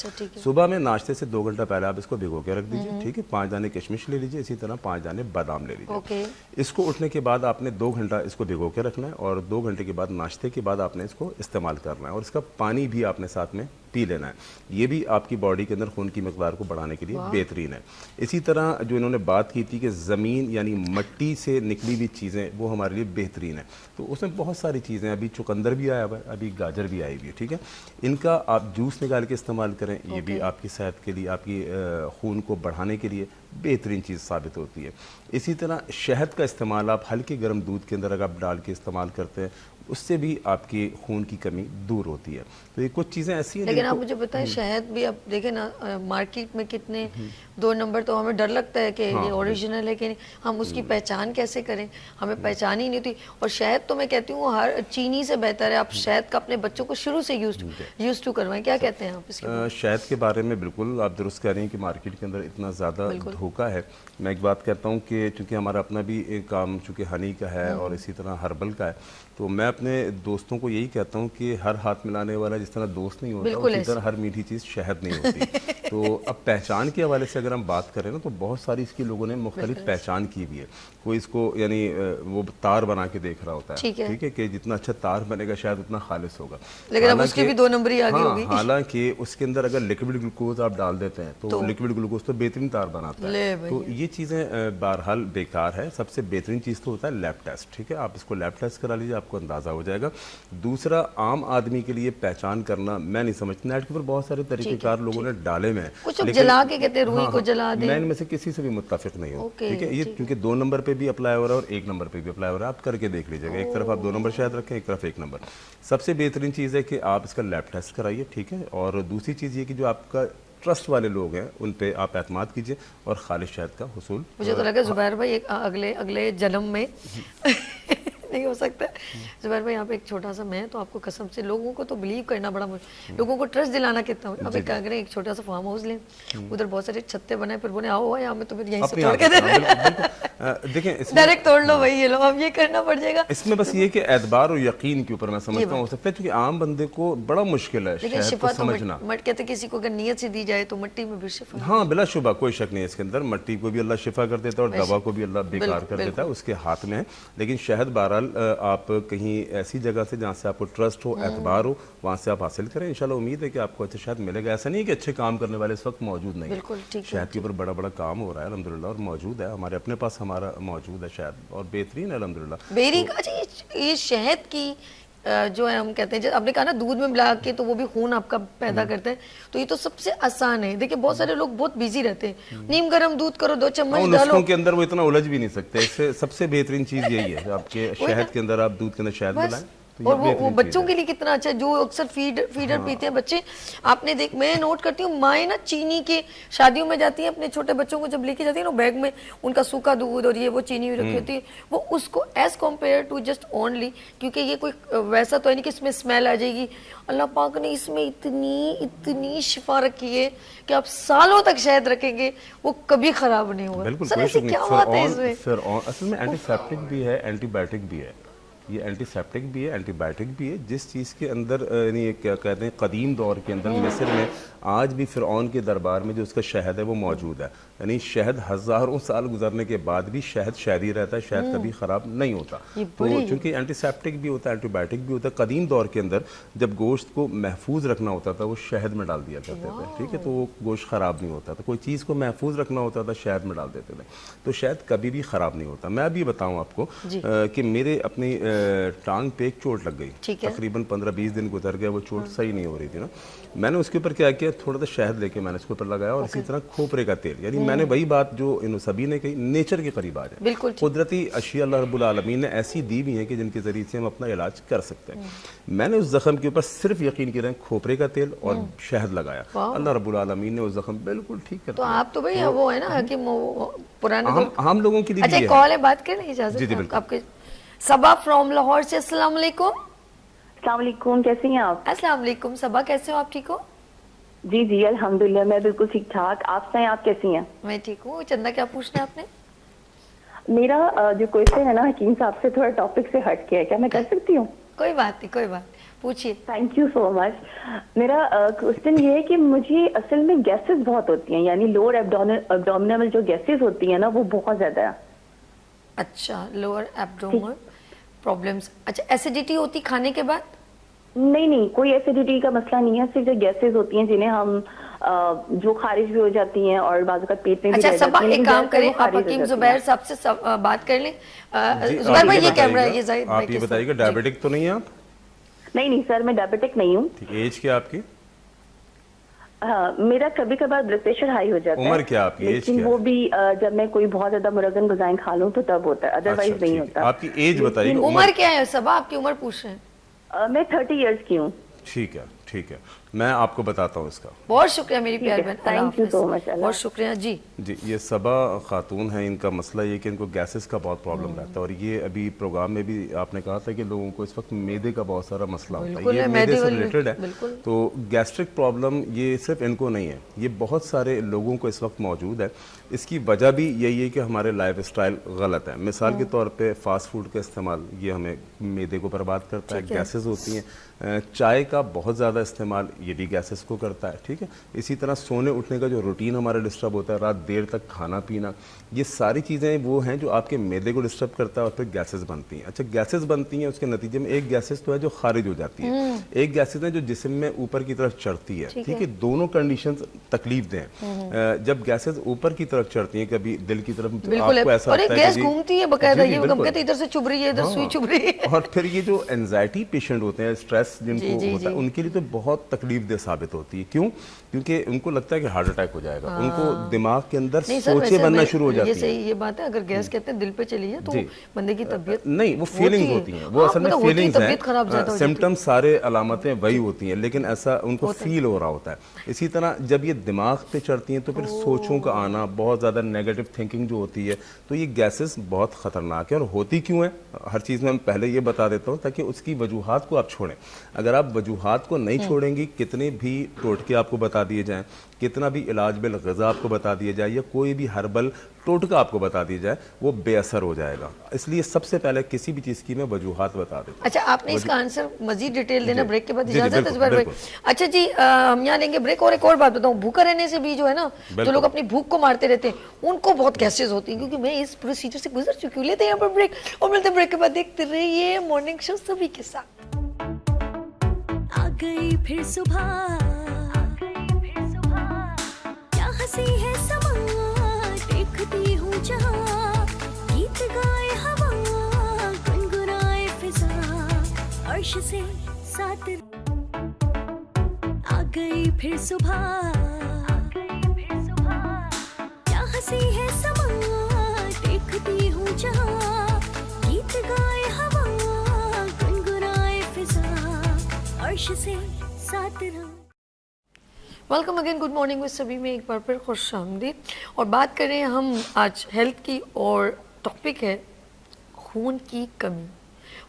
Speaker 3: صبح میں ناشتے سے 2 گھنٹہ پہلے آپ اس کو بھگو کے رکھ دیجیے، ٹھیک ہے. 5 دانے کشمش لے لیجیے، اسی طرح 5 دانے بادام لے لیجیے. اس کو اٹھنے کے بعد آپ نے 2 گھنٹہ اس کو بھگو کے رکھنا ہے، اور 2 گھنٹے کے بعد ناشتے کے بعد آپ نے اس کو استعمال کرنا ہے، اور اس کا پانی بھی آپ نے ساتھ میں پی لینا ہے. یہ بھی آپ کی باڈی کے اندر خون کی مقدار کو بڑھانے کے لیے بہترین ہے. اسی طرح جو انہوں نے بات کی تھی کہ زمین یعنی مٹی سے نکلی ہوئی چیزیں وہ ہمارے لیے بہترین ہے. تو اس میں بہت ساری چیزیں، ابھی چقندر بھی آیا ہوا ہے، ابھی گاجر بھی آئی ہوئی ہے، ٹھیک ہے. ان کا آپ جوس نکال کے استعمال کریں، یہ بھی آپ کی صحت کے لیے، آپ کی خون کو بڑھانے کے لیے بہترین چیز ثابت ہوتی ہے. اسی طرح شہد کا استعمال آپ ہلکے گرم دودھ کے اندر اگر آپ ڈال کے استعمال کرتے ہیں، اس سے بھی آپ کی خون کی کمی دور ہوتی ہے. تو یہ کچھ چیزیں ایسی ہیں.
Speaker 2: لیکن آپ مجھے بتائیں شہد بھی اب دیکھیں نا مارکیٹ میں کتنے 2 نمبر، تو ہمیں ڈر لگتا ہے کہ یہ اوریجنل ہے کہ نہیں. ہم اس کی پہچان کیسے کریں؟ ہمیں پہچان ہی نہیں ہوتی. اور شہد تو میں کہتی ہوں ہر چینی سے بہتر ہے. آپ شہد کا اپنے بچوں کو شروع سے یوز ٹو کروائیں. کیا کہتے ہیں آپ اس کے؟
Speaker 3: شہد کے بارے میں بالکل آپ درست کہہ رہی ہیں کہ مارکیٹ کے اندر اتنا زیادہ دھوکہ ہے. میں ایک بات کہتا ہوں کہ چونکہ ہمارا اپنا بھی ایک کام چونکہ ہنی کا ہے اور اسی طرح ہربل کا ہے، تو میں اپنے دوستوں کو یہی کہتا ہوں کہ ہر ہاتھ ملانے والا جس طرح دوست نہیں ہوتا اسی طرح ہر میٹھی چیز شہد نہیں ہوتی. تو اب پہچان کے حوالے سے اگر ہم بات کریں نا تو بہت ساری اس کی لوگوں نے مختلف پہچان کی بھی ہے. کوئی اس کو یعنی وہ تار بنا کے دیکھ رہا ہوتا ہے، ٹھیک ہے، کہ جتنا اچھا تار بنے گا شاید اتنا خالص ہوگا.
Speaker 2: لیکن اب اس کی بھی 2 نمبری آگے ہوگی.
Speaker 3: حالانکہ اس کے اندر اگر لیکوڈ گلوکوز آپ ڈال دیتے ہیں تو لیکوڈ گلوکوز تو بہترین تار بناتا ہے. تو یہ چیزیں بہرحال بیکار ہے. سب سے بہترین چیز تو ہوتا ہے لیب ٹیسٹ، ٹھیک ہے. آپ اس کو لیب ٹیسٹ کرا لیجیے، آپ کو اندازہ ہو جائے گا. دوسرا عام آدمی کے لیے پہچان کرنا میں نہیں سمجھتا. نیٹ کے اوپر بہت سارے طریقہ کار لوگوں نے ڈالے میں،
Speaker 2: جلا کے کہتے ہیں روئی کو جلا دیں.
Speaker 3: میں ان میں سے کسی سے بھی متفق نہیں ہوں، ٹھیک ہے. یہ کیونکہ 2 نمبر پہ بھی اپلائی ہو رہا ہے اور 1 نمبر پہ بھی اپلائی ہو رہا ہے. آپ کر کے دیکھ لیجیے گا. ایک طرف آپ 2 نمبر شاید رکھیں، ایک طرف 1 نمبر. سب سے بہترین چیز ہے کہ آپ اس کا لیب ٹیسٹ کرائیے، ٹھیک ہے. اور دوسری چیز یہ کہ جو آپ کا ٹرسٹ والے لوگ ہیں ان پہ آپ اعتماد کیجئے اور خالص شہد کا حصول.
Speaker 2: مجھے تو لگا زبیر بھائی اگلے جنم میں نہیں ہو سکتا. زبیر بھائی آپ ایک چھوٹا سا، میں تو آپ کو قسم سے لوگوں کو تو بلیو کرنا بڑا مشکل، لوگوں کو ٹرسٹ دلانا کتنا. اب ایک کریں ایک چھوٹا سا فارم ہاؤس لیں، ادھر بہت سارے چھتے بنائے، پھر بولے آؤ یہاں میں تمہیں یہیں سے توڑ کے دے
Speaker 3: دیکھیں
Speaker 2: ڈائریکٹ توڑ لو بھائی یہ لو. اب یہ کرنا پڑ جائے گا.
Speaker 3: اس میں بس یہ کہ اعتبار اور یقین کے اوپر میں سمجھتا ہوں ہو سکتا ہے، کیونکہ عام بندے کو بڑا مشکل ہے شہد کو سمجھنا.
Speaker 2: کہتے کسی کو اگر نیت سے دی جائے تو مٹی میں بھی شفا.
Speaker 3: ہاں بلا شبہ کوئی شک نہیں ہے اس کے اندر. مٹی کو بھی اللہ شفا کر دیتا ہے اور دوا کو بھی اللہ بیکار کر دیتا ہے، اس کے ہاتھ میں ہے. لیکن شہد بہرحال آپ کہیں ایسی جگہ سے جہاں سے آپ کو ٹرسٹ ہو، اعتبار ہو، وہاں سے آپ حاصل کریں. انشاءاللہ امید ہے کہ آپ کو اچھا شہد ملے گا. ایسا نہیں ہے کہ اچھے کام کرنے والے اس وقت موجود نہیں ہیں. شہد کے اوپر بڑا بڑا کام ہو رہا ہے الحمدللہ، اور موجود ہے ہمارے اپنے پاس، ہمارا موجود ہے شہد اور بہترین ہے الحمدللہ.
Speaker 2: بیری کا یہ شہد کی جو ہے ہم کہتے ہیں، آپ نے کہا نا دودھ میں ملا کے تو وہ بھی خون آپ کا پیدا کرتا ہے، تو یہ تو سب سے آسان ہے. دیکھیں بہت سارے لوگ بہت بیزی رہتے ہیں، نیم گرم دودھ کرو 2 چمچ ڈالو.
Speaker 3: نسخوں کے اندر وہ اتنا الجھ بھی نہیں سکتے. اس سے سب سے بہترین چیز یہی ہے آپ کے شہد کے اندر، آپ دودھ کے اندر شہد ملائیں، تو یہ
Speaker 2: اور وہ
Speaker 3: بہترین
Speaker 2: بچوں
Speaker 3: چیز ہے۔
Speaker 2: کے لیے کتنا اچھا ہے جو اکثر فیڈر پیتے ہیں بچے. آپ نے دیکھ میں نوٹ کرتی ہوں مائیں نا چینی کے شادیوں میں جاتی ہیں اپنے چھوٹے بچوں کو جب لے کے جاتی ہیں نا بیگ میں ان کا سوکھا دودھ اور یہ وہ چینی بھی رکھی ہوتی ہے وہ اس کو as compare to just only کیونکہ یہ کوئی ویسا تو ہے نہیں کہ اس میں اسمیل آ جائے گی. اللہ پاک نے اس میں اتنی شفا رکھی ہے کہ آپ سالوں تک شہد رکھیں گے وہ کبھی خراب نہیں ہوگا.
Speaker 3: بالکل
Speaker 2: سر
Speaker 3: کوئی
Speaker 2: ایسی
Speaker 3: شک
Speaker 2: کیا
Speaker 3: نہیں.
Speaker 2: بات ہے اس میں؟
Speaker 3: فرعون اصل میں اینٹی سیپٹک بھی ہے اینٹی بائیوٹک بھی ہے. یہ اینٹی سیپٹک بھی ہے اینٹی بائیوٹک بھی ہے. جس چیز کے اندر یعنی کیا کہتے ہیں قدیم دور کے اندر مصر میں آج بھی فرعون کے دربار میں جو اس کا شہد ہے وہ موجود ہے. یعنی شہد ہزاروں سال گزرنے کے بعد بھی شہد شہد ہی رہتا ہے, شہد کبھی خراب نہیں ہوتا. تو چونکہ اینٹی سیپٹک بھی ہوتا ہے اینٹی بائیوٹک بھی ہوتا ہے. قدیم دور کے اندر جب گوشت کو محفوظ رکھنا ہوتا تھا وہ شہد میں ڈال دیا کرتے تھے, ٹھیک ہے, تو وہ گوشت خراب نہیں ہوتا تھا. کوئی چیز کو محفوظ رکھنا ہوتا تھا شہد میں ڈال دیتے تھے تو شہد کبھی بھی خراب نہیں ہوتا. میں ابھی بتاؤں آپ کو کہ میرے اپنی ٹانگ پہ ایک چوٹ لگ گئی, تقریباً 15-20 دن گزر گیا, وہ چوٹ صحیح نہیں ہو رہی تھی نا. میں نے اس کے اوپر کیا کیا, تھوڑا سا شہد لے کے میں نے اس کے اوپر لگایا اور اسی طرح کھوپرے کا تیل. یعنی میں نے وہی بات جو سبھی نے کہی نیچر کے قریب آ جائے. قدرتی اشیاء اللہ رب العالمین نے ایسی دی بھی ہیں کہ جن کے ذریعے سے ہم اپنا علاج کر سکتے ہیں. میں نے اس زخم کے اوپر صرف یقین کی رہیں کھوپرے کا تیل اور شہد لگایا, اللہ رب العالمین نے وہ زخم بالکل ٹھیک کر دیا.
Speaker 2: تو آپ تو بھئی وہ ہے نا کہ پرانے
Speaker 3: ہم لوگوں کے لیے
Speaker 2: اچھا
Speaker 3: بھی
Speaker 2: کال ہے بات کر لیں اجازت
Speaker 3: جی بالکل.
Speaker 2: آپ کے صبا فرام لاہور سے. السلام علیکم.
Speaker 4: السلام علیکم, کیسی ہیں آپ؟
Speaker 2: السلام علیکم صبا, کیسے ہو آپ؟ ٹھیک ہو؟
Speaker 4: جی جی الحمدللہ میں بالکل ٹھیک ٹھاک. آپ سے آپ کیسی ہیں؟
Speaker 2: میں ٹھیک ہوں. چندہ کیا پوچھنا ہے آپ نے؟
Speaker 4: میرا جو کوئسچن ہے نا حکیم صاحب سے تھوڑا ٹاپک سے ہٹ کے ہے, کیا میں کر سکتی ہوں؟
Speaker 2: کوئی بات نہیں, کوئی بات, پوچھیے.
Speaker 4: تھینک یو سو مچ. میرا کوئسچن یہ ہے کہ مجھے اصل میں گیسز بہت ہوتی ہیں, یعنی لوور ایبڈومینل جو گیسز ہوتی ہیں نا وہ بہت زیادہ ہے.
Speaker 2: اچھا لوور ایبڈومن پرابلمز. اچھا ایسیڈیٹی ہوتی کھانے کے بعد؟
Speaker 4: نہیں کوئی ایسیڈیٹی کا مسئلہ نہیں ہے, صرف جو گیسز ہوتی ہیں جنہیں ہم جو خارج بھی ہو جاتی ہیں اور بعض اوقات پیٹ میں بھی رہ
Speaker 2: اچھا
Speaker 4: جاتی ہیں.
Speaker 2: ایک کام کریں آپ حکیم زبیر صاحب سے بات کر لیں. زبیر بھائی یہ کیمرہ ہے, یہ ظاہر
Speaker 3: آپ یہ بتائیے گا ڈائبیٹک تو نہیں ہے آپ؟
Speaker 4: نہیں سر میں ڈائبیٹک نہیں ہوں.
Speaker 3: ایج کیا آپ کی؟
Speaker 4: ہاں میرا کبھی کبھار بلڈ پریشر ہائی ہو جاتا ہے.
Speaker 3: عمر کیا آپ کی؟ ایج
Speaker 4: لیکن
Speaker 3: کیا؟
Speaker 4: وہ بھی جب میں کوئی بہت زیادہ مرغن غذائیں کھا لوں تو تب ہوتا ہے, ادروائز نہیں ہوتا.
Speaker 3: آپ کی ایج بتائیے.
Speaker 2: عمر کیا ہے صبا, آپ کی عمر پوچھ رہے ہیں؟
Speaker 4: میں 30 ایئرس کی ہوں.
Speaker 3: ٹھیک ہے, میں آپ کو بتاتا ہوں اس کا.
Speaker 2: بہت شکریہ میری پیار بہن,
Speaker 4: تھینک یو سو مچ.
Speaker 2: بہت شکریہ. جی
Speaker 3: یہ صبا خاتون ہیں, ان کا مسئلہ یہ کہ ان کو گیسز کا بہت پرابلم رہتا ہے اور یہ ابھی پروگرام میں بھی آپ نے کہا تھا کہ لوگوں کو اس وقت میدے کا بہت سارا مسئلہ ہوتا ہے, یہ میدے سے ریلیٹڈ ہے. تو گیسٹرک پرابلم یہ صرف ان کو نہیں ہے, یہ بہت سارے لوگوں کو اس وقت موجود ہے. اس کی وجہ بھی یہی ہے کہ ہمارے لائف اسٹائل غلط ہے. مثال کے طور پہ فاسٹ فوڈ کا استعمال یہ ہمیں میدے کو برباد کرتا ہے, گیسز ہوتی ہیں. چائے کا بہت زیادہ استعمال یہ بھی گیسز کو کرتا ہے, ٹھیک ہے. اسی طرح سونے اٹھنے کا جو روٹین ہمارا ڈسٹرب ہوتا ہے, رات دیر تک کھانا پینا, یہ ساری چیزیں وہ ہیں جو آپ کے میدے کو ڈسٹرب کرتا ہے اور پھر گیسز بنتی ہیں. اچھا گیسز بنتی ہیں, اس کے نتیجے میں ایک گیسز تو ہے جو خارج ہو جاتی ہے, ایک گیسز ہے جو جسم میں اوپر کی طرف چڑھتی ہے, ٹھیک ہے. دونوں کنڈیشنز تکلیف دہ ہیں. جب گیسز اوپر کی طرف چڑھتی ہیں, کبھی دل کی طرف آپ کو ایسا لگتا ہے
Speaker 2: گیس گھومتی ہے باقاعدہ, یہ ہم کہتے ہیں ادھر سے چبھ رہی ہے, ادھر سوئی چبھ رہی ہے.
Speaker 3: اور پھر یہ جو اینزائٹی پیشنٹ ہوتے ہیں, اسٹریس جن کو ہوتا ہے, ان کے لیے تو بہت تکلیف دہ ثابت ہوتی ہے. کیوں؟ کیونکہ ان کو لگتا ہے کہ ہارٹ اٹیک ہو جائے گا, ان کو دماغ کے اندر سوچیں بننا شروع ہو جاتی ہیں.
Speaker 2: یہ صحیح, یہ بات ہے. اگر گیس کہتے ہیں دل پہ چلی ہے تو بندے کی طبیعت
Speaker 3: نہیں, وہ فیلنگز ہوتی ہیں, وہ اصل میں فیلنگز ہیں, سمپٹم سارے علامتیں وہی ہوتی ہیں, لیکن ایسا ان کو فیل ہو رہا ہوتا ہے. اسی طرح جب یہ دماغ پہ چڑھتی ہیں تو پھر سوچوں کا آنا, بہت زیادہ نیگیٹو تھنکنگ جو ہوتی ہے, تو یہ گیسز بہت خطرناک ہے. اور ہوتی کیوں ہے ہر چیز میں پہلے یہ بتا دیتا ہوں تاکہ اس کی وجوہات کو آپ چھوڑیں. اگر آپ وجوہات کو نہیں چھوڑیں گی, کتنے بھی ٹوٹکے آپ کو بتا دیے جائیں, کتنا بھی علاج بالغذا آپ کو بتا دیا جائے, یا کوئی بھی ہربل ٹوٹکا آپ کو بتا دیا جائے, وہ بے اثر ہو جائے گا. اس لیے سب سے پہلے کسی بھی چیز کی میں وجوہات بتا دیتا ہوں.
Speaker 2: اچھا آپ نے اس کا آنسر مزید ڈیٹیل دینا بریک کے بعد, اجازت ہے زبیر بھائی؟ اچھا جی ہم یہاں لیں گے بریک. اور ایک اور بات بتاؤں, بھوکا رہنے سے بھی جو ہے نا, جو لوگ اپنی بھوک کو مارتے رہتے ہیں ان کو بہت گیسز ہوتی ہیں, کیونکہ میں اس پروسیجر سے گزر چکی ہوں. لیتے ہیں یہاں پر بریک اور ملتے ہیں بریک کے بعد. دیکھتے رہیے مارننگ شو سبھی کے ساتھ.
Speaker 1: آ گئی پھر صبح, کیا ہنسی ہے سما, دیکھتی ہوں جہاں, گیت گائے ہوا, گنگنائے فضا, عرش سے ساتھ. آ گئی پھر صبح, کیا ہنسی ہے سما, دیکھتی ہوں جہاں, گیت گائے ہوا, گنگنائے स्पर्श से साथ रंग।
Speaker 2: Welcome again, good morning with सभी में एक बार फिर खुश आमदीद। और बात करें हम आज हेल्थ की, और टॉपिक है खून की कमी।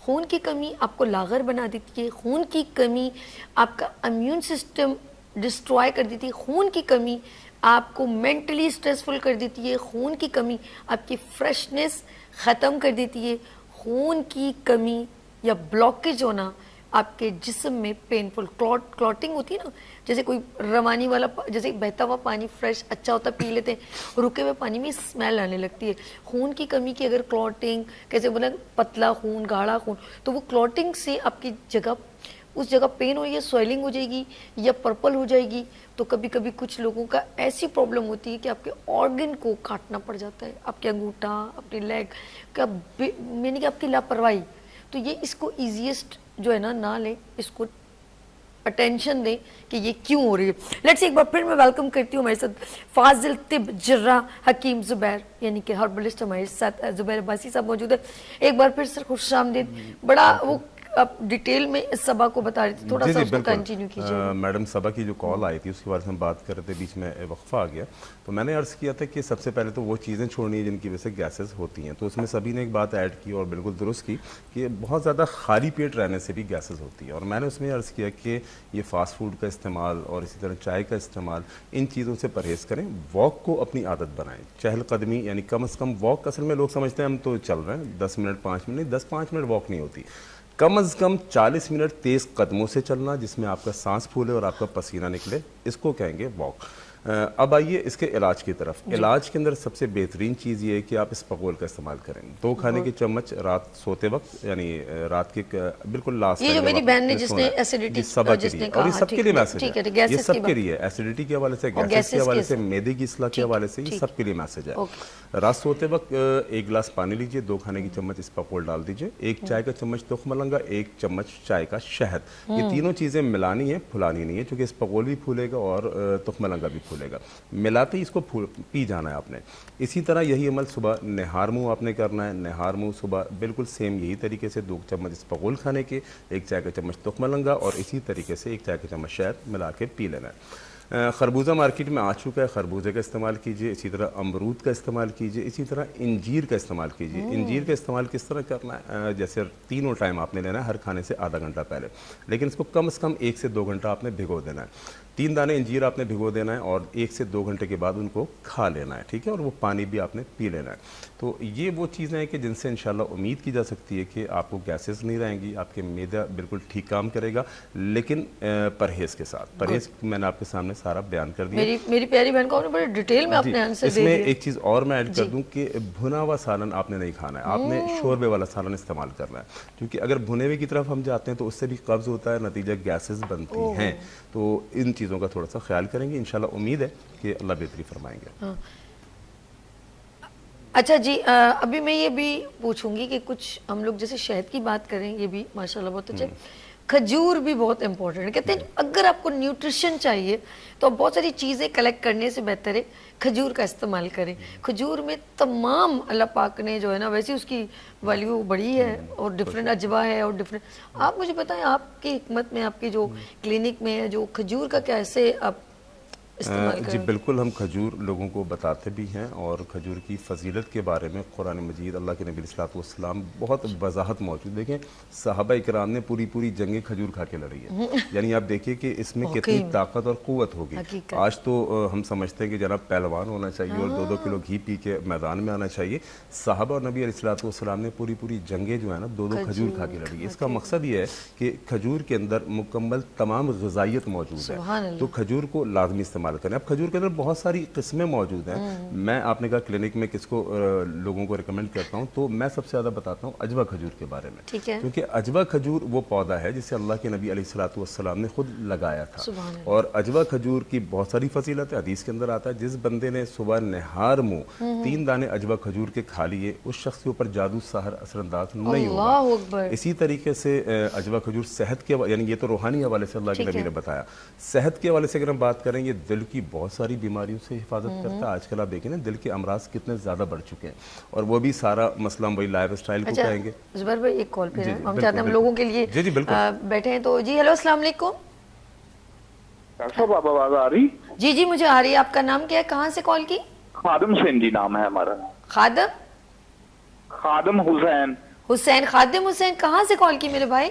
Speaker 2: खून की कमी आपको लागर बना देती है, खून की कमी आपका इम्यून सिस्टम डिस्ट्रॉय कर देती है, खून की कमी आपको मेंटली स्ट्रेसफुल कर देती है, खून की कमी आपकी फ्रेशनेस ख़त्म कर देती है, खून की कमी या ब्लॉकेज होना आपके जिस्म में पेनफुल क्लॉटिंग होती है ना, जैसे कोई रवानी वाला जैसे बहता हुआ पानी फ्रेश अच्छा होता है, पी लेते हैं, रुके हुए पानी में स्मेल आने लगती है। खून की कमी की अगर क्लॉटिंग, कैसे बोला, पतला खून, गाढ़ा खून, तो वो क्लॉटिंग से आपकी जगह, उस जगह पेन हो या स्वेलिंग हो जाएगी या पर्पल हो जाएगी। तो कभी कभी कुछ लोगों का ऐसी प्रॉब्लम होती है कि आपके ऑर्गन को काटना पड़ जाता है, आपके अंगूठा, अपनी लेग का, मैंने कि आपकी लापरवाही। तो ये इसको ईजीएस्ट जो है ना लें, इसको अटेंशन दें कि ये क्यों हो रही है। लेट्स एक बार फिर मैं वेलकम करती हूँ हमारे साथ फाजिल तिब जर्रा हकीम जुबैर, यानी कि हर्बलिस्ट हमारे साथ जुबैर अब्बासी साहब मौजूद है। एक बार फिर सर खुश आमदीद। बड़ा वो आप डिटेल में इस सबा को बता रहे थे, थोड़ा सा उसको कंटिन्यू कीजिए।
Speaker 3: मैडम सबा की जो कॉल आई थी उसके बारे में हम बात कर रहे थे, बीच में वक्फा आ गया, तो मैंने अर्ज़ किया था कि सबसे पहले तो वो चीज़ें छोड़नी है जिनकी वजह से गैसेस होती हैं। तो उसमें सभी ने एक बात ऐड की और बिल्कुल दुरुस्त की कि बहुत ज़्यादा खाली पेट रहने से भी गैसेस होती है। और मैंने उसमें अर्ज़ किया कि ये फास्ट फूड का इस्तेमाल और इसी तरह चाय का इस्तेमाल, इन चीज़ों से परहेज़ करें, वॉक को अपनी आदत बनाएं, चहलकदमी, यानी कम से कम वॉक। असल में लोग समझते हैं हम तो चल रहे हैं 10 मिनट 5 मिनट, नहीं, 10-5 मिनट वॉक नहीं होती, कम से कम 40 मिनट तेज़ कदमों से चलना जिसमें आपका सांस फूले और आपका पसीना निकले, इसको कहेंगे वॉक। अब आइए इसके इलाज की तरफ। इलाज के अंदर सबसे बेहतरीन चीज़ ये है कि आप इसबगोल का इस्तेमाल करें। 2 खाने के चम्मच रात सोते वक्त, यानी रात के बिल्कुल लास्ट,
Speaker 2: ये जो मेरी बहन ने जिसने एसिडिटी
Speaker 3: सबा के लिए, और ये सबके लिए मैसेज है, ये
Speaker 2: गैसेस
Speaker 3: सबके लिए, एसिडिटी के हवाले से, गैसेस के हवाले से, मैदे की इस्लाह के हवाले से, ये सबके लिए मैसेज है। रात सोते वक्त 1 गिलास पानी लीजिए, 2 खाने की चम्मच इसबगोल डाल दीजिए, 1 चाय का चम्मच तुख मलंगा, 1 चम्मच चाय का शहद, ये तीनों चीज़ें मिलानी है, फुलानी नहीं है, क्योंकि इसबगोल भी फूलेगा और तुख मलंगा भी फूलेगा। मिलाते ही इसको पी जाना है आपने। इसी तरह यही अमल सुबह निहार मुँह आपने करना है। निहार मुँह सुबह बिल्कुल सेम यही तरीके से 2 चम्मच इसबगोल खाने के, 1 चाय का चम्मच तुख मलंगा और इसी तरीके से 1 चाय का चम्मच शहद मिला के पी लेना है। खरबूजा मार्केट में आ चुका है, खरबूजे का इस्तेमाल कीजिए, इसी तरह अमरूद का इस्तेमाल कीजिए, इसी तरह इंजीर का इस्तेमाल कीजिए। इंजीर का इस्तेमाल किस तरह करना है, जैसे तीनों टाइम आपने लेना है, हर खाने से आधा घंटा पहले, लेकिन इसको कम से कम 1 से 2 घंटा आपने भिगो देना है। 3 दाने इंजीर आपने भिगो देना है और 1 से 2 घंटे के बाद उनको खा लेना है, ठीक है, और वो पानी भी आपने पी लेना है। तो ये वो चीज़ें हैं कि जिनसे इंशाल्लाह उम्मीद की जा सकती है कि आपको गैसेस नहीं रहेंगी, आपके मैदा बिल्कुल ठीक काम करेगा, लेकिन परहेज़ के साथ। परहेज़ मैंने आपके सामने सारा बयान कर दिया।
Speaker 2: मेरी प्यारी बहन को आपने बड़े डिटेल में अपने आंसर दे दिए।
Speaker 3: इसमें एक चीज़ और मैं ऐड कर दूं कि भुना हुआ सालन आपने नहीं खाना है, आपने शोरबे वाला सालन इस्तेमाल करना है, क्योंकि अगर भुने हुए की तरफ हम जाते हैं तो उससे भी कब्ज़ होता है, नतीजा गैसेस बनती हैं। तो इन चीज़ों का थोड़ा सा ख्याल करेंगे, इंशाल्लाह उम्मीद है कि अल्लाह बेहतरी फरमाएंगे।
Speaker 2: हाँ। अच्छा जी, अभी मैं ये भी पूछूंगी कि कुछ हम लोग जैसे शहद की बात करें, ये भी माशाल्लाह बहुत अच्छा। खजूर भी बहुत इंपॉर्टेंट है, कहते हैं अगर आपको न्यूट्रिशन चाहिए तो बहुत सारी चीज़ें कलेक्ट करने से बेहतर है खजूर का इस्तेमाल करें। खजूर में तमाम अल्लाह पाक ने जो है ना, वैसे उसकी वैल्यू बड़ी है और डिफरेंट अजवा है और डिफरेंट। आप मुझे बताएं, आपकी हिकमत में, आपकी जो क्लिनिक में है, जो खजूर का कैसे आप
Speaker 3: जी बिल्कुल, हम खजूर लोगों को बताते भी हैं और खजूर की फजीलत के बारे में कुरान मजीद, अल्लाह के नबी सल्लल्लाहु अलैहि वसल्लम बहुत वजाहत मौजूद। देखें, सहाबा इकराम ने पूरी जंगें खजूर खा के लड़ी है, यानी आप देखिए कि इसमें कितनी ताकत और क़ुव्वत होगी। आज तो हम समझते हैं कि जनाब पहलवान होना चाहिए और 2-2 किलो घी पी के मैदान में आना चाहिए। सहाबा और नबी सल्लल्लाहु अलैहि वसल्लम ने पूरी जंगें जो है ना 2-2 खजूर खा के लड़ी। इसका मकसद ये है कि खजूर के अंदर मुकम्मल तमाम ग़िज़ाइयत मौजूद है, तो खजूर को लाजमी इस्तेमाल करें। अब खजूर के अंदर बहुत सारी किस्में मौजूद हैं। मैं आपने कहा क्लिनिक में किसको लोगों को रिकमेंड करता हूँ, तो मैं सबसे ज़्यादा बताता हूँ अजवा खजूर के बारे में,
Speaker 2: ठीक है,
Speaker 3: क्योंकि अजवा खजूर वो पौधा है जिसे अल्लाह के नबी अलैहिस्सलातु वस्सलाम ने खुद लगाया था। और अजवा खजूर की बहुत सारी फजीलत है, हदीस के अंदर आता है, जिस बंदे ने सुबह निहार मुँह 3 दाने अजवा खजूर के खा लिए, उस शख्स के ऊपर जादू सहर असरअंदाज नहीं होगा।
Speaker 2: अल्लाह अकबर।
Speaker 3: इसी तरीके से अजवा खजूर सेहत के, यानी ये तो रूहानी हवाले से अल्लाह के नबी ने बताया, सेहत के हवाले से अगर हम बात करें, ये दिल की बहुत सारी बीमारियों से हिफाजत करता है। आजकल आप देखें ना, दिल के अमराज कितने ज़्यादा बढ़ चुके हैं, और वो भी सारा मसला हम वही लाइफ स्टाइल को कहेंगे।
Speaker 2: जुबैर भाई एक कॉल पे
Speaker 3: जी,
Speaker 2: हैं, हम
Speaker 3: बिल्कुल,
Speaker 2: चाहते हैं हम
Speaker 3: बिल्कुल।
Speaker 2: लोगों के लिए
Speaker 3: जी, जी, बिल्कुल।
Speaker 2: बैठे हैं। तो जी हेलो अस्सलाम वालेकुम।
Speaker 5: डॉक्टर साहब आप आवाज आ रही?
Speaker 2: जी जी मुझे आ रही है। आपका नाम क्या है, कहाँ से कॉल की?
Speaker 5: खादम हुसैन जी नाम है हमारा।
Speaker 2: खादम
Speaker 5: खादम हुसैन,
Speaker 2: हुसैन, खादिम हुसैन, कहाँ से कॉल की मेरे भाई?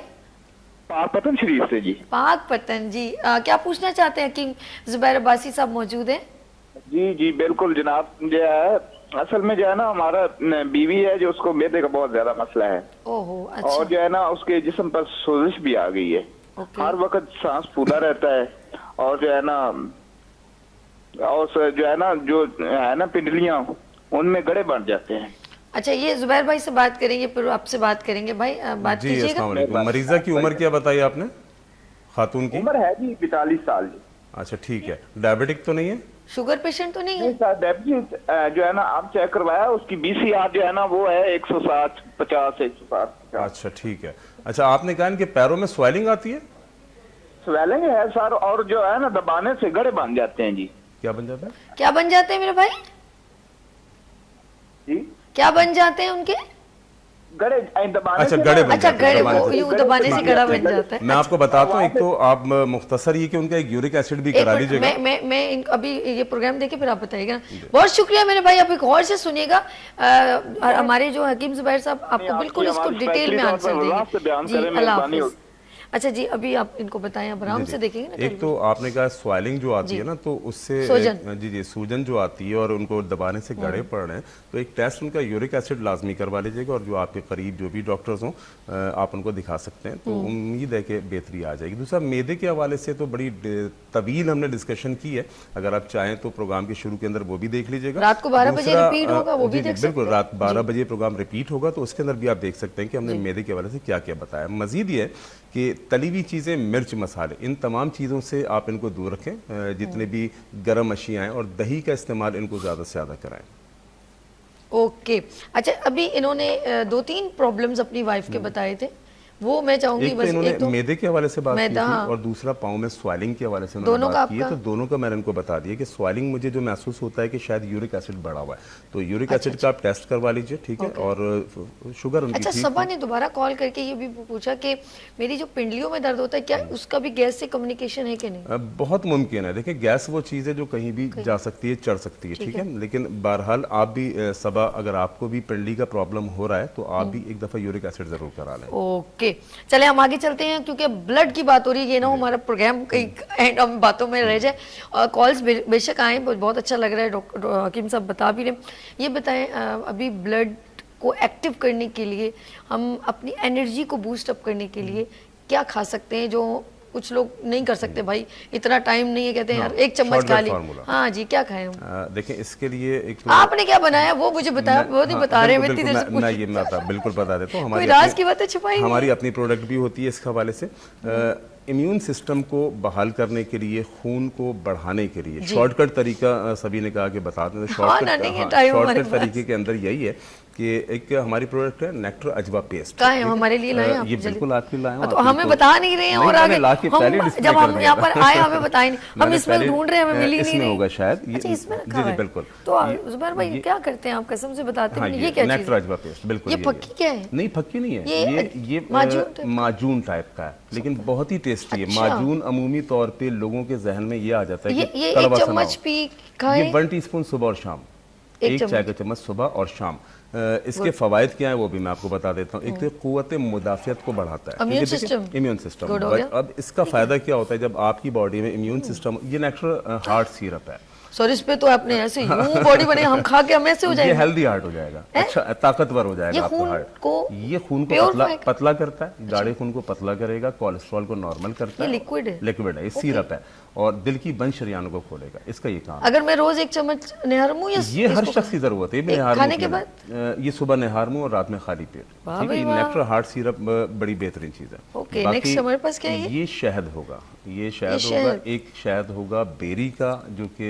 Speaker 5: पाकपतन शरीफ से जी।
Speaker 2: पाक पतन जी। क्या पूछना चाहते हैं कि जुबैर अब्बासी साहब मौजूद हैं?
Speaker 5: जी जी बिल्कुल जनाब। जो है असल में जो है ना, हमारा बीवी है जो उसको मैदे का बहुत ज्यादा मसला है,
Speaker 2: ओहो
Speaker 5: और
Speaker 2: अच्छा।
Speaker 5: जो है ना उसके जिस्म पर सोजिश भी आ गई है।
Speaker 2: ओके।
Speaker 5: हर वक्त सांस फूला रहता है, और जो है ना, और जो है ना, जो है ना पिंडलियां, उनमें गड़े बन जाते हैं।
Speaker 2: अच्छा ये जुबैर भाई से बात करेंगे, फिर आपसे बात करेंगे भाई, बात
Speaker 3: जी
Speaker 2: कीजिएगा।
Speaker 3: अस्सलाम वालेकुम। मरीजा की उम्र क्या बताई आपने, खातून की?
Speaker 5: उम्र है जी 42 साल जी।
Speaker 3: अच्छा ठीक है। डायबिटिक तो नहीं है?
Speaker 2: शुगर पेशेंट तो नहीं है?
Speaker 5: नहीं सर, डायबिटीज जो है ना आप चेक करवाया, उसकी BCR जो है ना वो है 160 50 160।
Speaker 3: अच्छा ठीक है। अच्छा आपने कहा इनके पैरों में स्वेलिंग आती है?
Speaker 5: स्वेलिंग है सर, और जो है ना दबाने से गड़े बन जाते हैं जी।
Speaker 3: क्या बन जाता है?
Speaker 2: क्या बन जाते हैं मेरे भाई?
Speaker 5: जी
Speaker 2: क्या बन जाते हैं उनके?
Speaker 5: गड़े दबाने
Speaker 3: अच्छा,
Speaker 5: से
Speaker 3: गड़े
Speaker 5: ना-
Speaker 3: बन
Speaker 2: अच्छा
Speaker 3: जाते हैं,
Speaker 2: गड़े,
Speaker 3: दबाने
Speaker 2: वो
Speaker 3: से।
Speaker 2: यूं दबाने से गड़ा बन जाता है।
Speaker 3: मैं आपको बताता हूँ, एक तो आप मुख्तसर ये कि उनका एक यूरिक एसिड भी
Speaker 2: एक
Speaker 3: करा
Speaker 2: मिनट,
Speaker 3: लीजिएगा।
Speaker 2: अभी ये प्रोग्राम देखे फिर आप बताइएगा। बहुत शुक्रिया मेरे भाई, आप एक गौर से सुनिएगा। हमारे जो हकीम जुबैर साहब आपको
Speaker 5: आपकी
Speaker 2: बिल्कुल इसको
Speaker 5: आवाज़
Speaker 2: डिटेल में
Speaker 5: स्पेशली
Speaker 2: आंसर
Speaker 5: तौर पर वजाहत से बयान
Speaker 2: देंगे। जी
Speaker 5: करें,
Speaker 2: अल्लाह
Speaker 5: मेहरबानी
Speaker 2: हाफिज। अच्छा जी अभी आप इनको बताएं, आप आराम से देखेंगे ना
Speaker 3: एक
Speaker 2: कल
Speaker 3: तो आपने कहा स्वेलिंग जो आती
Speaker 2: जी।
Speaker 3: है ना, तो उससे
Speaker 2: सूजन।
Speaker 3: जी जी सूजन जो आती है और उनको दबाने से गड़े पड़ रहे हैं, तो एक टेस्ट उनका यूरिक एसिड लाजमी करवा लीजिएगा, और जो आपके करीब जो भी डॉक्टर्स हों आप उनको दिखा सकते हैं, तो उम्मीद है कि बेहतरी आ जाएगी। दूसरा मैदे के हवाले से तो बड़ी तवील हमने डिस्कशन की है, अगर आप चाहें तो प्रोग्राम के शुरू के अंदर वो भी देख लीजिएगा।
Speaker 2: रात को 12 बजे
Speaker 3: दूसरा,
Speaker 2: रिपीट होगा, वो भी
Speaker 3: जी, जी,
Speaker 2: देख सकते
Speaker 3: बिल्कुल
Speaker 2: हैं।
Speaker 3: रात 12 बजे प्रोग्राम रिपीट होगा, तो उसके अंदर भी आप देख सकते हैं कि हमने मैदे के हवाले से क्या क्या बताया। मजीद ये कि तली हुई चीज़ें, मिर्च मसाले, इन तमाम चीज़ों से आप इनको दूर रखें, जितने भी गर्म अशियाँ हैं, और दही का इस्तेमाल इनको ज़्यादा से ज़्यादा कराएं।
Speaker 2: ओके। अच्छा अभी इन्होंने 2-3 प्रॉब्लम्स अपनी वाइफ के बताए थे, वो मैं चाहूंगी
Speaker 3: एक तो
Speaker 2: बस
Speaker 3: इन्होंने
Speaker 2: एक तो
Speaker 3: मैदे के हवाले से बात की
Speaker 2: मैदा,
Speaker 3: थी,
Speaker 2: हाँ।
Speaker 3: और दूसरा पाँव में स्वेलिंग के हवाले से उन्होंने
Speaker 2: दोनों का
Speaker 3: बात की है।
Speaker 2: आपका?
Speaker 3: तो दोनों का मैंने इनको बता दिया कि स्वेलिंग मुझे जो महसूस होता है कि शायद यूरिक एसिड बढ़ा हुआ है, तो यूरिक
Speaker 2: अच्छा,
Speaker 3: एसिड का आप टेस्ट करवा लीजिए, ठीक है। और शुगर उनकी
Speaker 2: अच्छा
Speaker 3: ठीक
Speaker 2: सबा
Speaker 3: थी।
Speaker 2: ने दोबारा कॉल करके ये भी पूछा कि मेरी जो पिंडलियों में दर्द होता है, क्या उसका भी गैस से कम्युनिकेशन है कि नहीं?
Speaker 3: बहुत मुमकिन है। देखिए गैस वो चीज़ है जो कहीं भी जा सकती है, चढ़ सकती है, ठीक है। लेकिन बहरहाल आप भी सबा, अगर आपको भी पिंडली का प्रॉब्लम हो रहा है तो आप भी एक दफ़ा यूरिक एसिड ज़रूर करा लें।
Speaker 2: ओके चले हम आगे चलते हैं, क्योंकि ब्लड की बात हो रही है, ये ना हमारा प्रोग्राम कहीं एंड हम बातों में रह जाए। और कॉल्स बेशक आए, बहुत अच्छा लग रहा है, डॉक्टर हकीम साहब बता भी रहे। ये बताएं अभी ब्लड को एक्टिव करने के लिए, हम अपनी एनर्जी को बूस्ट अप करने के लिए क्या खा सकते हैं, जो कुछ लोग नहीं कर सकते? भाई इतना टाइम नहीं है, कहते हैं यार एक चम्मच खा ली। हाँ जी क्या खाएं हम?
Speaker 3: देखें इसके लिए एक तो
Speaker 2: आपने क्या बनाया वो मुझे बताया, वो नहीं बता रहे हैं।
Speaker 3: बिल्कुल बता देता हूँ।
Speaker 2: कोई राज की बातें छुपाई नहीं।
Speaker 3: हमारी अपनी प्रोडक्ट भी होती है इस हवाले से। इम्यून सिस्टम को बहाल करने के लिए, खून को बढ़ाने के लिए शॉर्टकट तरीका सभी ने कहा कि बता दें। शॉर्टकट तरीके के अंदर यही है कि एक हमारी प्रोडक्ट है नेक्टर अजवा पेस्ट।
Speaker 2: कहाँ है हमारे लिए लाए आप?
Speaker 3: ये बिल्कुल आपके लाए हैं।
Speaker 2: तो हमें बता नहीं रहे हैं, और आगे जब हम यहाँ पर आए हमें बताए नहीं, हम इसमें ढूंढ रहे हैं, हमें मिल ही नहीं रही।
Speaker 3: इसमें होगा शायद।
Speaker 2: अच्छा इसमें रखा
Speaker 3: जी
Speaker 2: है।
Speaker 3: बिल्कुल।
Speaker 2: तो जुबैर भाई क्या करते हैं आप, कसम से बताते हैं ये क्या चीज़
Speaker 3: नेक्टर
Speaker 2: है?
Speaker 3: अजवा पेस्ट बिल्कुल।
Speaker 2: ये फक्की क्या है?
Speaker 3: नहीं फक्की नहीं है, ये माजून टाइप का है, लेकिन बहुत ही टेस्टी है। माजून अमूमी तौर पे लोगों के जहन में ये आ जाता है कि
Speaker 2: ये
Speaker 3: कड़वा
Speaker 2: एक चम्मच पी खाएं।
Speaker 3: ये 1 टीस्पून सुबह और शाम, एक चाय का चम्मच सुबह और शाम। इसके फवायद क्या है वो भी मैं आपको बता देता हूँ। एक तो क़ुव्वत मुदाफ़ियत को बढ़ाता है, इम्यून सिस्टम। अब इसका फायदा क्या होता है, जब आपकी बॉडी में इम्यून सिस्टम, ये नेचुरल हार्ट सिरप है।
Speaker 2: सॉरी इस पे तो आपने ऐसे यूं बॉडी बने, हम खा के हम ऐसे हो जाएंगे।
Speaker 3: ये हेल्दी हार्ट हो जाएगा, अच्छा ताकतवर हो जाएगा आपका हार्ट। ये खून को पतला करता है, गाढ़े खून को पतला करेगा, कोलेस्ट्रॉल को नॉर्मल करता है।
Speaker 2: लिक्विड है,
Speaker 3: ये सिरप है, और दिल की बंद शरियानों को खोलेगा, इसका ये काम।
Speaker 2: अगर मैं रोज एक चम्मच निहारमू,
Speaker 3: ये हर शख्स की जरूरत है
Speaker 2: खाने के बाद।
Speaker 3: ये सुबह निहारमू और रात में खाली पेट। ठीक है, नेक्टर हार्ट सिरप बड़ी बेहतरीन चीज है।
Speaker 2: ओके नेक्स्ट हमारे पास क्या है?
Speaker 3: ये शहद होगा, ये शहद होगा। एक शहद होगा बेरी का, जो कि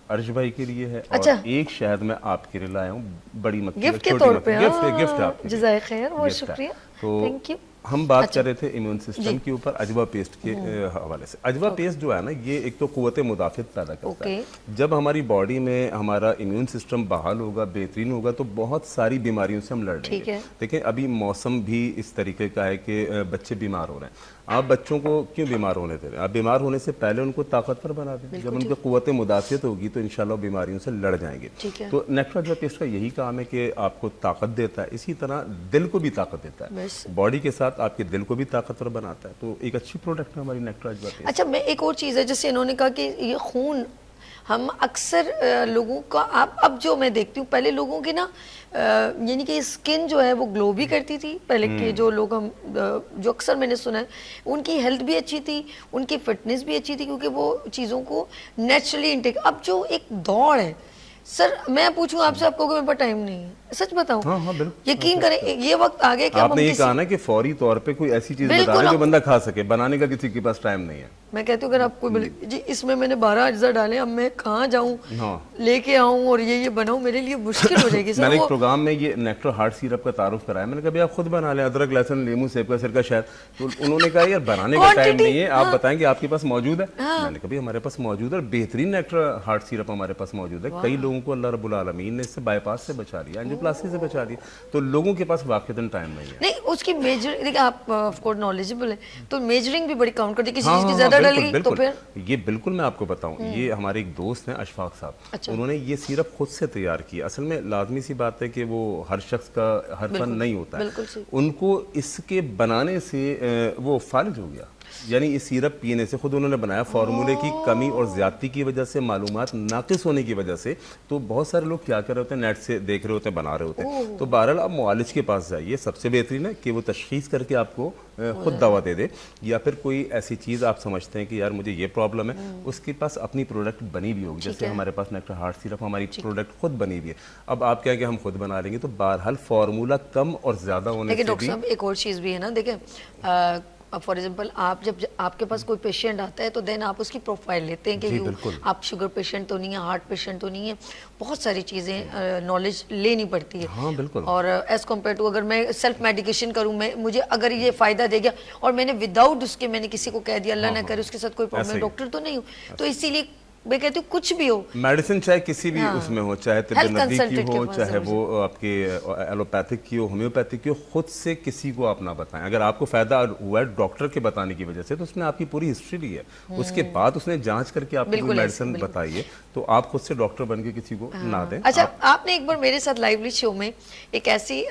Speaker 3: अर्श भाई के लिए है और
Speaker 2: अच्छा।
Speaker 3: एक शहद मैं आपके लिए लाया हूँ, बड़ी मक्खी
Speaker 2: गिफ्ट के
Speaker 3: छोटी
Speaker 2: तौर
Speaker 3: मक्खी,
Speaker 2: पे।
Speaker 3: गिफ्ट है, गिफ्ट है आपके लिए।
Speaker 2: जज़ाए खैर, बहुत
Speaker 3: गिफ्ट है।
Speaker 2: शुक्रिया,
Speaker 3: तो
Speaker 2: थैंक यू।
Speaker 3: हम बात
Speaker 2: अच्छा।
Speaker 3: कर रहे थे इम्यून सिस्टम के ऊपर अजवा पेस्ट के हवाले से। अजवा पेस्ट जो है ना, ये एक तो कुव्वत मुदाफ़त पैदा करता है। जब हमारी बॉडी में हमारा इम्यून सिस्टम बहाल होगा, बेहतरीन होगा, तो बहुत सारी बीमारियों से हम लड़ेंगे। देखिए अभी मौसम भी इस तरीके का है कि बच्चे बीमार हो रहे हैं। आप बच्चों को क्यों बीमार होने दे रहे हैं? आप बीमार होने से पहले उनको ताकतवर बना दें। जब उनकी कुव्वत मुदाफ़त होगी तो इंशाल्लाह बीमारियों से लड़ जाएंगे। तो नेक्ट्रा अजवा पेस्ट का यही काम है कि आपको ताकत देता है, इसी तरह दिल को भी ताकत देता है, बॉडी के साथ आपके दिल को भी ताकतवर बनाता है। तो एक अच्छी प्रोडक्ट है हमारी नेक्ट्रा अजवा पेस्ट।
Speaker 2: अच्छा, मैं एक और चीज़ है, जैसे इन्होंने कहा कि ये खून, हम अक्सर लोगों का अब जो मैं देखती हूँ, पहले लोगों की ना यानी कि स्किन जो है वो ग्लो भी करती थी पहले के जो लोग, हम जो अक्सर मैंने सुना है, उनकी हेल्थ भी अच्छी थी, उनकी फिटनेस भी अच्छी थी, क्योंकि वो चीज़ों को नेचुरली इनटेक। अब जो एक दौड़ है सर, मैं पूछूं आपसे, आप कहोगे मेरे पास टाइम नहीं है, सच बताऊं?
Speaker 3: हाँ, बिल्कुल।
Speaker 2: यकीन करें, ये वक्त आ गया कि
Speaker 3: आपने ये कहा ना कि फौरी तौर पे कोई ऐसी चीज बता दे जो बंदा खा सके, बनाने का किसी के पास टाइम नहीं है।
Speaker 2: मैं कहती हूँ अगर आप कोई बोले जी इसमें मैंने 12 अज्जा डाले, अब मैं कहाँ जाऊँ लेके आऊँ और ये बनाऊँ, मेरे लिए मुश्किल हो जाएगी।
Speaker 3: मैंने एक प्रोग्राम में ये नेक्ट्रा हार्ट सिरप का तारुफ कराया, मैंने कहा भाई आप खुद बना लें, अदरक, लहसुन, लीमू, सेब का सिरका, शहद। तो उन्होंने कहा यार बनाने का टाइम नहीं है, आप बताएं कि आपके पास मौजूद है। मैंने कहा भाई हमारे पास मौजूद है, बेहतरीन नेक्ट्रा हार्ट सिरप हमारे पास मौजूद है। कई लोगों को अल्लाह रब्बुल आलमीन ने इससे बाईपास से बचा लिया, एंजियोप्लास्टी से बचा लिया। तो लोगों के पास वाकईतन टाइम नहीं है।
Speaker 2: नहीं, उसकी मेजर, देखिए आप ऑफ कोर्स नॉलेजेबल है, तो मेजरिंग भी बड़ी काउंट करती है। किसी चीज की ज्यादा डल गई तो फिर
Speaker 3: ये बिल्कुल मैं आपको बताऊं, ये हमारे एक दोस्त हैं अशफाक साहब, उन्होंने ये सिरप खुद से तैयार किया। असल में लाजमी सी बात है कि वो हर शख्स का हर फन नहीं होता है, उनको इसके बनाने से वो फारिज हो गया। यानी इस सिरप पीने से, खुद उन्होंने बनाया, फार्मूले की कमी और ज्यादती की वजह से, मालूमात नाकिस होने की वजह से। तो बहुत सारे लोग क्या कर रहे होते हैं, नेट से देख रहे होते हैं, बना रहे होते हैं। तो बहरहाल आप मुआलिज के पास जाइए, सबसे बेहतरीन है कि वो तशखीस करके आपको खुद दवा दे दे, या फिर कोई ऐसी चीज़ आप समझते हैं कि यार मुझे ये प्रॉब्लम है, उसके पास अपनी प्रोडक्ट बनी हुई होगी। जैसे हमारे पास नेक्ट्रा हार्ट सिरप, हमारी प्रोडक्ट खुद बनी हुई है। अब आप क्या कि हम खुद बना लेंगे, तो बहरहाल फार्मूला कम और ज्यादा होने से
Speaker 2: डॉक्टर साहब एक और चीज़ भी है ना, देखें अब फॉर एग्जांपल आप जब आपके पास कोई पेशेंट आता है तो देन आप उसकी प्रोफाइल लेते हैं कि आप शुगर पेशेंट तो नहीं है, हार्ट पेशेंट तो नहीं है, बहुत सारी चीज़ें नॉलेज लेनी पड़ती है।
Speaker 3: हाँ, बिल्कुल।
Speaker 2: और एज कम्पेयर टू अगर मैं सेल्फ मेडिकेशन करूँ, मैं मुझे अगर ये फ़ायदा दे गया और मैंने विदाउट उसके मैंने किसी को कह दिया, अल्लाह ना करे उसके साथ कोई प्रॉब्लम, डॉक्टर तो नहीं हूँ, तो इसीलिए मैं कहती हूँ कुछ भी हो,
Speaker 3: मेडिसिन चाहे किसी भी उसमें हो, चाहे तिब्बे नबी की हो, चाहे वो आपके एलोपैथिक की हो, होम्योपैथिक की हो, खुद से किसी को आप ना बताएं। अगर आपको फायदा हुआ है डॉक्टर के बताने की वजह से, तो उसने आपकी पूरी हिस्ट्री ली है, उसके बाद उसने जांच करके आपको मेडिसिन बताई है, तो आप खुद से डॉक्टर बन के किसी को ना दें।
Speaker 2: अच्छा, आपने एक बार मेरे साथ लाइवली शो में एक ऐसी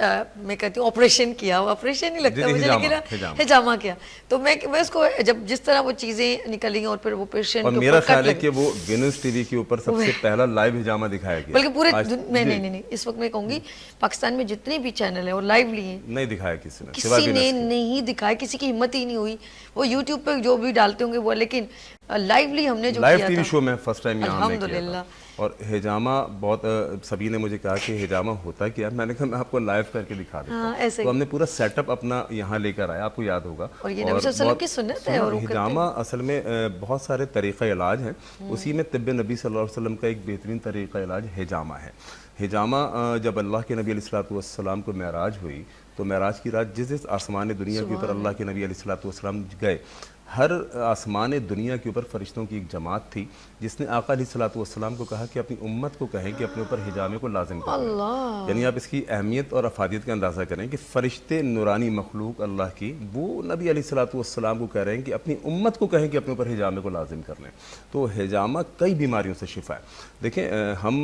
Speaker 2: मैं कहती हूँ ऑपरेशन किया, ऑपरेशन नहीं लगता मुझे, लेकिन हिजामा किया, तो मैं उसको जब जिस तरह वो चीजें निकली और फिर वो पेशेंट,
Speaker 3: मेरा ख्याल है कि वो विनर्स टीवी के ऊपर सबसे पहला लाइव हिजामा दिखाया गया,
Speaker 2: बल्कि पूरे मैं नहीं इस वक्त मैं कहूंगी पाकिस्तान में जितने भी चैनल है और लाइव लिए
Speaker 3: नहीं दिखाया किसी ने
Speaker 2: नहीं दिखाया, किसी की हिम्मत ही नहीं हुई। वो यूट्यूब पे जो भी डालते होंगे वो, लेकिन लाइवली हमने जो
Speaker 3: लाइव
Speaker 2: किया
Speaker 3: टीवी
Speaker 2: था,
Speaker 3: शो में फर्स्ट टाइम यहाँ हमने किया
Speaker 2: अल्हम्दुलिल्लाह।
Speaker 3: और हिजामा बहुत सभी ने मुझे कहा कि हिजामा होता क्या, मैंने कहा मैं आपको लाइव करके दिखा देता हूं। तो हमने पूरा सेटअप अपना यहाँ लेकर आया, आपको याद होगा।
Speaker 2: और ये नबी सल्लल्लाहु अलैहि वसल्लम की सुन्नत है। और
Speaker 3: हिजामा असल में बहुत सारे तरीक़ा इलाज हैं, उसी में तिब्बे नबी सल्लल्लाहु अलैहि वसल्लम का एक बेहतरीन तरीक़ा इलाज हिजामा है। हिजामा जब अल्लाह के नबी अलैहिस्सलातु वस्सलाम को मेराज हुई, तो मेराज की रात जिस आसमान दुनिया के ऊपर अल्लाह के नबी अलैहिस्सलातु वस्सलाम गए, हर आसमान दुनिया के ऊपर फरिश्तों की एक जमात थी जिसने आका अलैहिस्सलातु वस्सलाम को कहा कि अपनी उम्मत को कहें कि अपने ऊपर हिजामे को लाजिम करें। यानी आप इसकी अहमियत और अफादियत का अंदाज़ा करें कि फरिश्ते नूरानी मखलूक अल्लाह की, वो नबी अलैहिस्सलातु वस्सलाम को कह रहे हैं कि अपनी उम्मत को कहें कि अपने ऊपर हिजामे को लाजिम कर लें। तो हिजामा कई बीमारियों से शिफा है। देखें, हम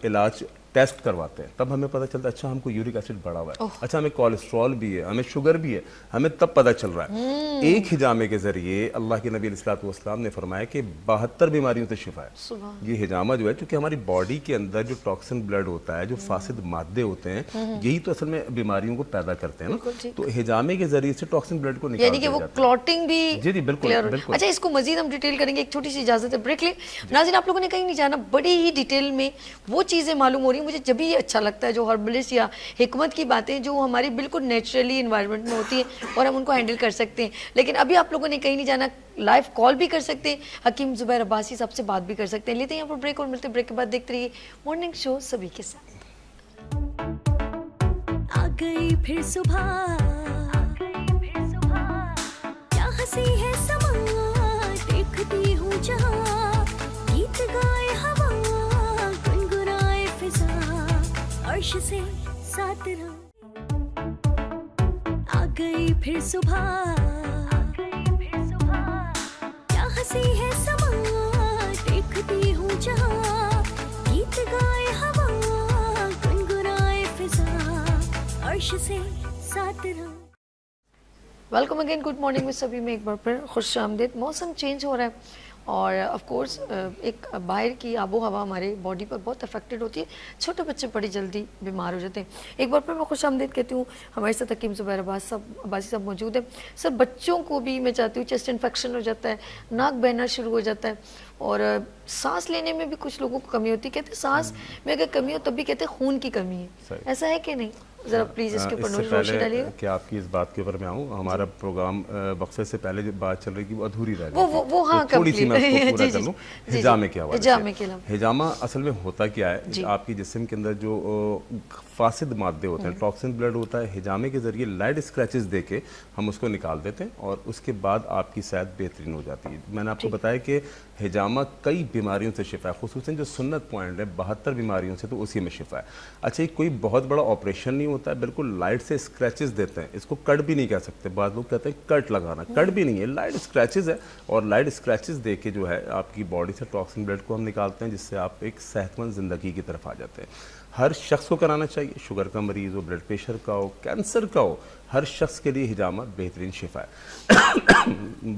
Speaker 3: इलाज टेस्ट करवाते हैं, तब हमें पता चलता है अच्छा हमको यूरिक एसिड बढ़ा हुआ है, अच्छा हमें कोलेस्ट्रॉल भी है, हमें शुगर भी है, हमें तब पता चल रहा है। एक हिजामे के जरिए अल्लाह के नबी अलैहिस्सलातु वस्सलाम ने फरमाया कि 72 बीमारियों से शिफा है। ये हिजामा जो है, क्योंकि हमारी बॉडी के अंदर जो टॉक्सिन ब्लड होता है, जो फासिद मादे होते हैं, यही तो असल में बीमारियों को पैदा करते हैं ना। तो हिजामे के जरिए से टॉक्सिन ब्लड को निकाल
Speaker 2: यानी कि वो क्लॉटिंग भी
Speaker 3: जी बिल्कुल।
Speaker 2: अच्छा, इसको मजीद हम डिटेल करेंगे, एक छोटी सी इजाजत है, ब्रेक ले। नाज़रीन, आप लोगों ने कहीं नहीं जाना, बड़ी ही डिटेल में वो चीजें मालूम हो रही مجھے جب ہی اچھا لگتا ہے جو ہربلسٹ یا حکمت کی باتیں جو ہماری بالکل نیچرلی انوائرمنٹ میں ہوتی ہیں اور ہم ان کو ہینڈل کر سکتے ہیں. لیکن ابھی آپ لوگوں نے کہیں نہیں جانا, لائیو کال بھی کر سکتے ہیں, حکیم زبیر عباسی صاحب سے بات بھی کر سکتے ہیں. لیتے ہیں یہاں پر بریک اور ملتے ہیں بریک کے بعد. دیکھتے رہیے مارننگ شو سبھی کے ساتھ.
Speaker 1: آ گئی پھر صبح, کیا ہنسی ہے سما, دیکھتی ہوں جہاں, گیت گائے ہوا, گنگنائے فضا, عرش سے ساتھ رہا. آ گئی پھر صبح, کیا ہنسی ہے سما, دیکھتی ہوں جہاں, گیت گائے ہوا, گنگنائے فضا, عرش سے ساتھ رہا.
Speaker 2: ویلکم اگین, گڈ مارننگ میں سبھی میں ایک بار پھر خوش آمدید. موسم چینج ہو رہا ہے اور آف کورس ایک باہر کی آب و ہوا ہمارے باڈی پر بہت افیکٹڈ ہوتی ہے. چھوٹے بچے بڑی جلدی بیمار ہو جاتے ہیں. ایک بار پھر میں خوش آمدید کہتی ہوں. ہمارے ساتھ حکیم زبیر عباسی صاحب موجود ہیں. سر بچوں کو بھی میں چاہتی ہوں چیسٹ انفیکشن ہو جاتا ہے, ناک بہنا شروع ہو جاتا ہے اور سانس لینے میں بھی کچھ لوگوں کو کمی ہوتی ہے. کہتے ہیں سانس میں اگر کمی ہو تب بھی کہتے ہیں خون کی کمی ہے. ایسا ہے کہ نہیں؟ ذرا پلیز اس کے اوپر روشنی ڈالیے.
Speaker 3: کہ آپ کی اس بات کے اوپر میں آؤں, ہمارا پروگرام وقفے سے پہلے جو بات چل رہی تھی وہ ادھوری رہ گئی,
Speaker 2: وہ ہاں
Speaker 3: تھوڑی سی میں اس کو پورا
Speaker 2: جی
Speaker 3: کر لوں.
Speaker 2: جی
Speaker 3: ہجامے کے حوالے سے, ہجامہ اصل میں ہوتا کیا ہے, آپ کی جسم کے اندر جو فاسد مادے ہوتے ہیں, ٹاکسن بلڈ ہوتا ہے, ہجامے کے ذریعے لائٹ اسکریچز دے کے ہم اس کو نکال دیتے ہیں اور اس کے بعد آپ کی صحت بہترین ہو جاتی ہے. میں نے آپ کو بتایا کہ ہجامہ کئی بیماریوں سے شفا ہے, خصوصاً جو سنت پوائنٹ ہے 72 بیماریوں سے, تو اسی میں شفا ہے. اچھا, یہ کوئی بہت بڑا آپریشن نہیں ہوتا ہے, بالکل لائٹ سے اسکریچز دیتے ہیں. اس کو کٹ بھی نہیں کہہ سکتے, بعض لوگ کہتے ہیں کٹ لگانا, کٹ بھی نہیں ہے, لائٹ اسکریچز ہے. اور لائٹ اسکریچز دے کے جو ہے آپ کی باڈی سے ٹاکسن بلڈ کو ہم نکالتے ہیں, جس سے آپ ایک صحت مند زندگی کی طرف آ جاتے ہیں. ہر شخص کو کرانا چاہیے, شوگر کا مریض ہو, بلڈ پریشر کا ہو, کینسر کا ہو, ہر شخص کے لیے ہجامہ بہترین شفا ہے.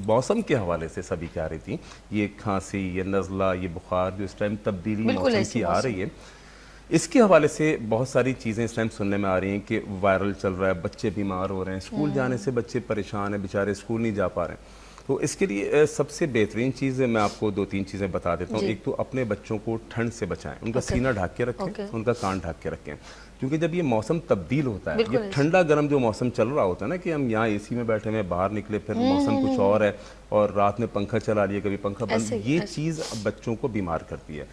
Speaker 3: موسم کے حوالے سے سبھی کہہ رہی تھیں, یہ کھانسی, یہ نزلہ, یہ بخار جو اس ٹائم تبدیلی موسم کی آ رہی ہے, اس کے حوالے سے بہت ساری چیزیں اس ٹائم سننے میں آ رہی ہیں کہ وائرل چل رہا ہے, بچے بیمار ہو رہے ہیں, اسکول جانے سے بچے پریشان ہیں, بیچارے اسکول نہیں جا پا رہے ہیں. تو اس کے لیے سب سے بہترین چیز میں آپ کو 2-3 چیزیں بتا دیتا ہوں. ایک تو اپنے بچوں کو ٹھنڈ سے بچائیں, ان کا سینہ ڈھک کے رکھیں, ان کا کان ڈھک کے رکھیں, کیونکہ جب یہ موسم تبدیل ہوتا ہے, یہ ٹھنڈا گرم جو موسم چل رہا ہوتا ہے نا, کہ ہم یہاں اے سی میں بیٹھے ہوئے باہر نکلے, پھر موسم کچھ اور ہے, اور رات میں پنکھا چلا لیے, کبھی پنکھا بند, یہ چیز بچوں کو بیمار کرتی ہے.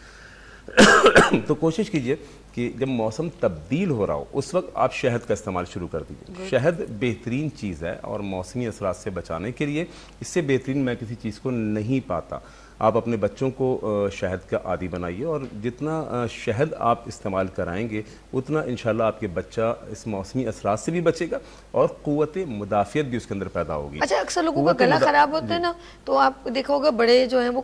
Speaker 3: تو کوشش کیجئے کہ جب موسم تبدیل ہو رہا ہو اس وقت آپ شہد کا استعمال شروع کر دیجیے. شہد بہترین چیز ہے اور موسمی اثرات سے بچانے کے لیے اس سے بہترین میں کسی چیز کو نہیں پاتا. آپ اپنے بچوں کو شہد کا عادی بنائیے, اور جتنا شہد آپ استعمال کرائیں گے اتنا انشاءاللہ آپ کے بچہ اس موسمی اثرات سے بھی بچے گا اور قوت مدافعت بھی اس کے اندر پیدا ہوگی.
Speaker 2: اچھا, اکثر لوگوں کا گلا خراب ہوتا ہے نا, تو آپ دیکھا ہوگا بڑے جو ہیں وہ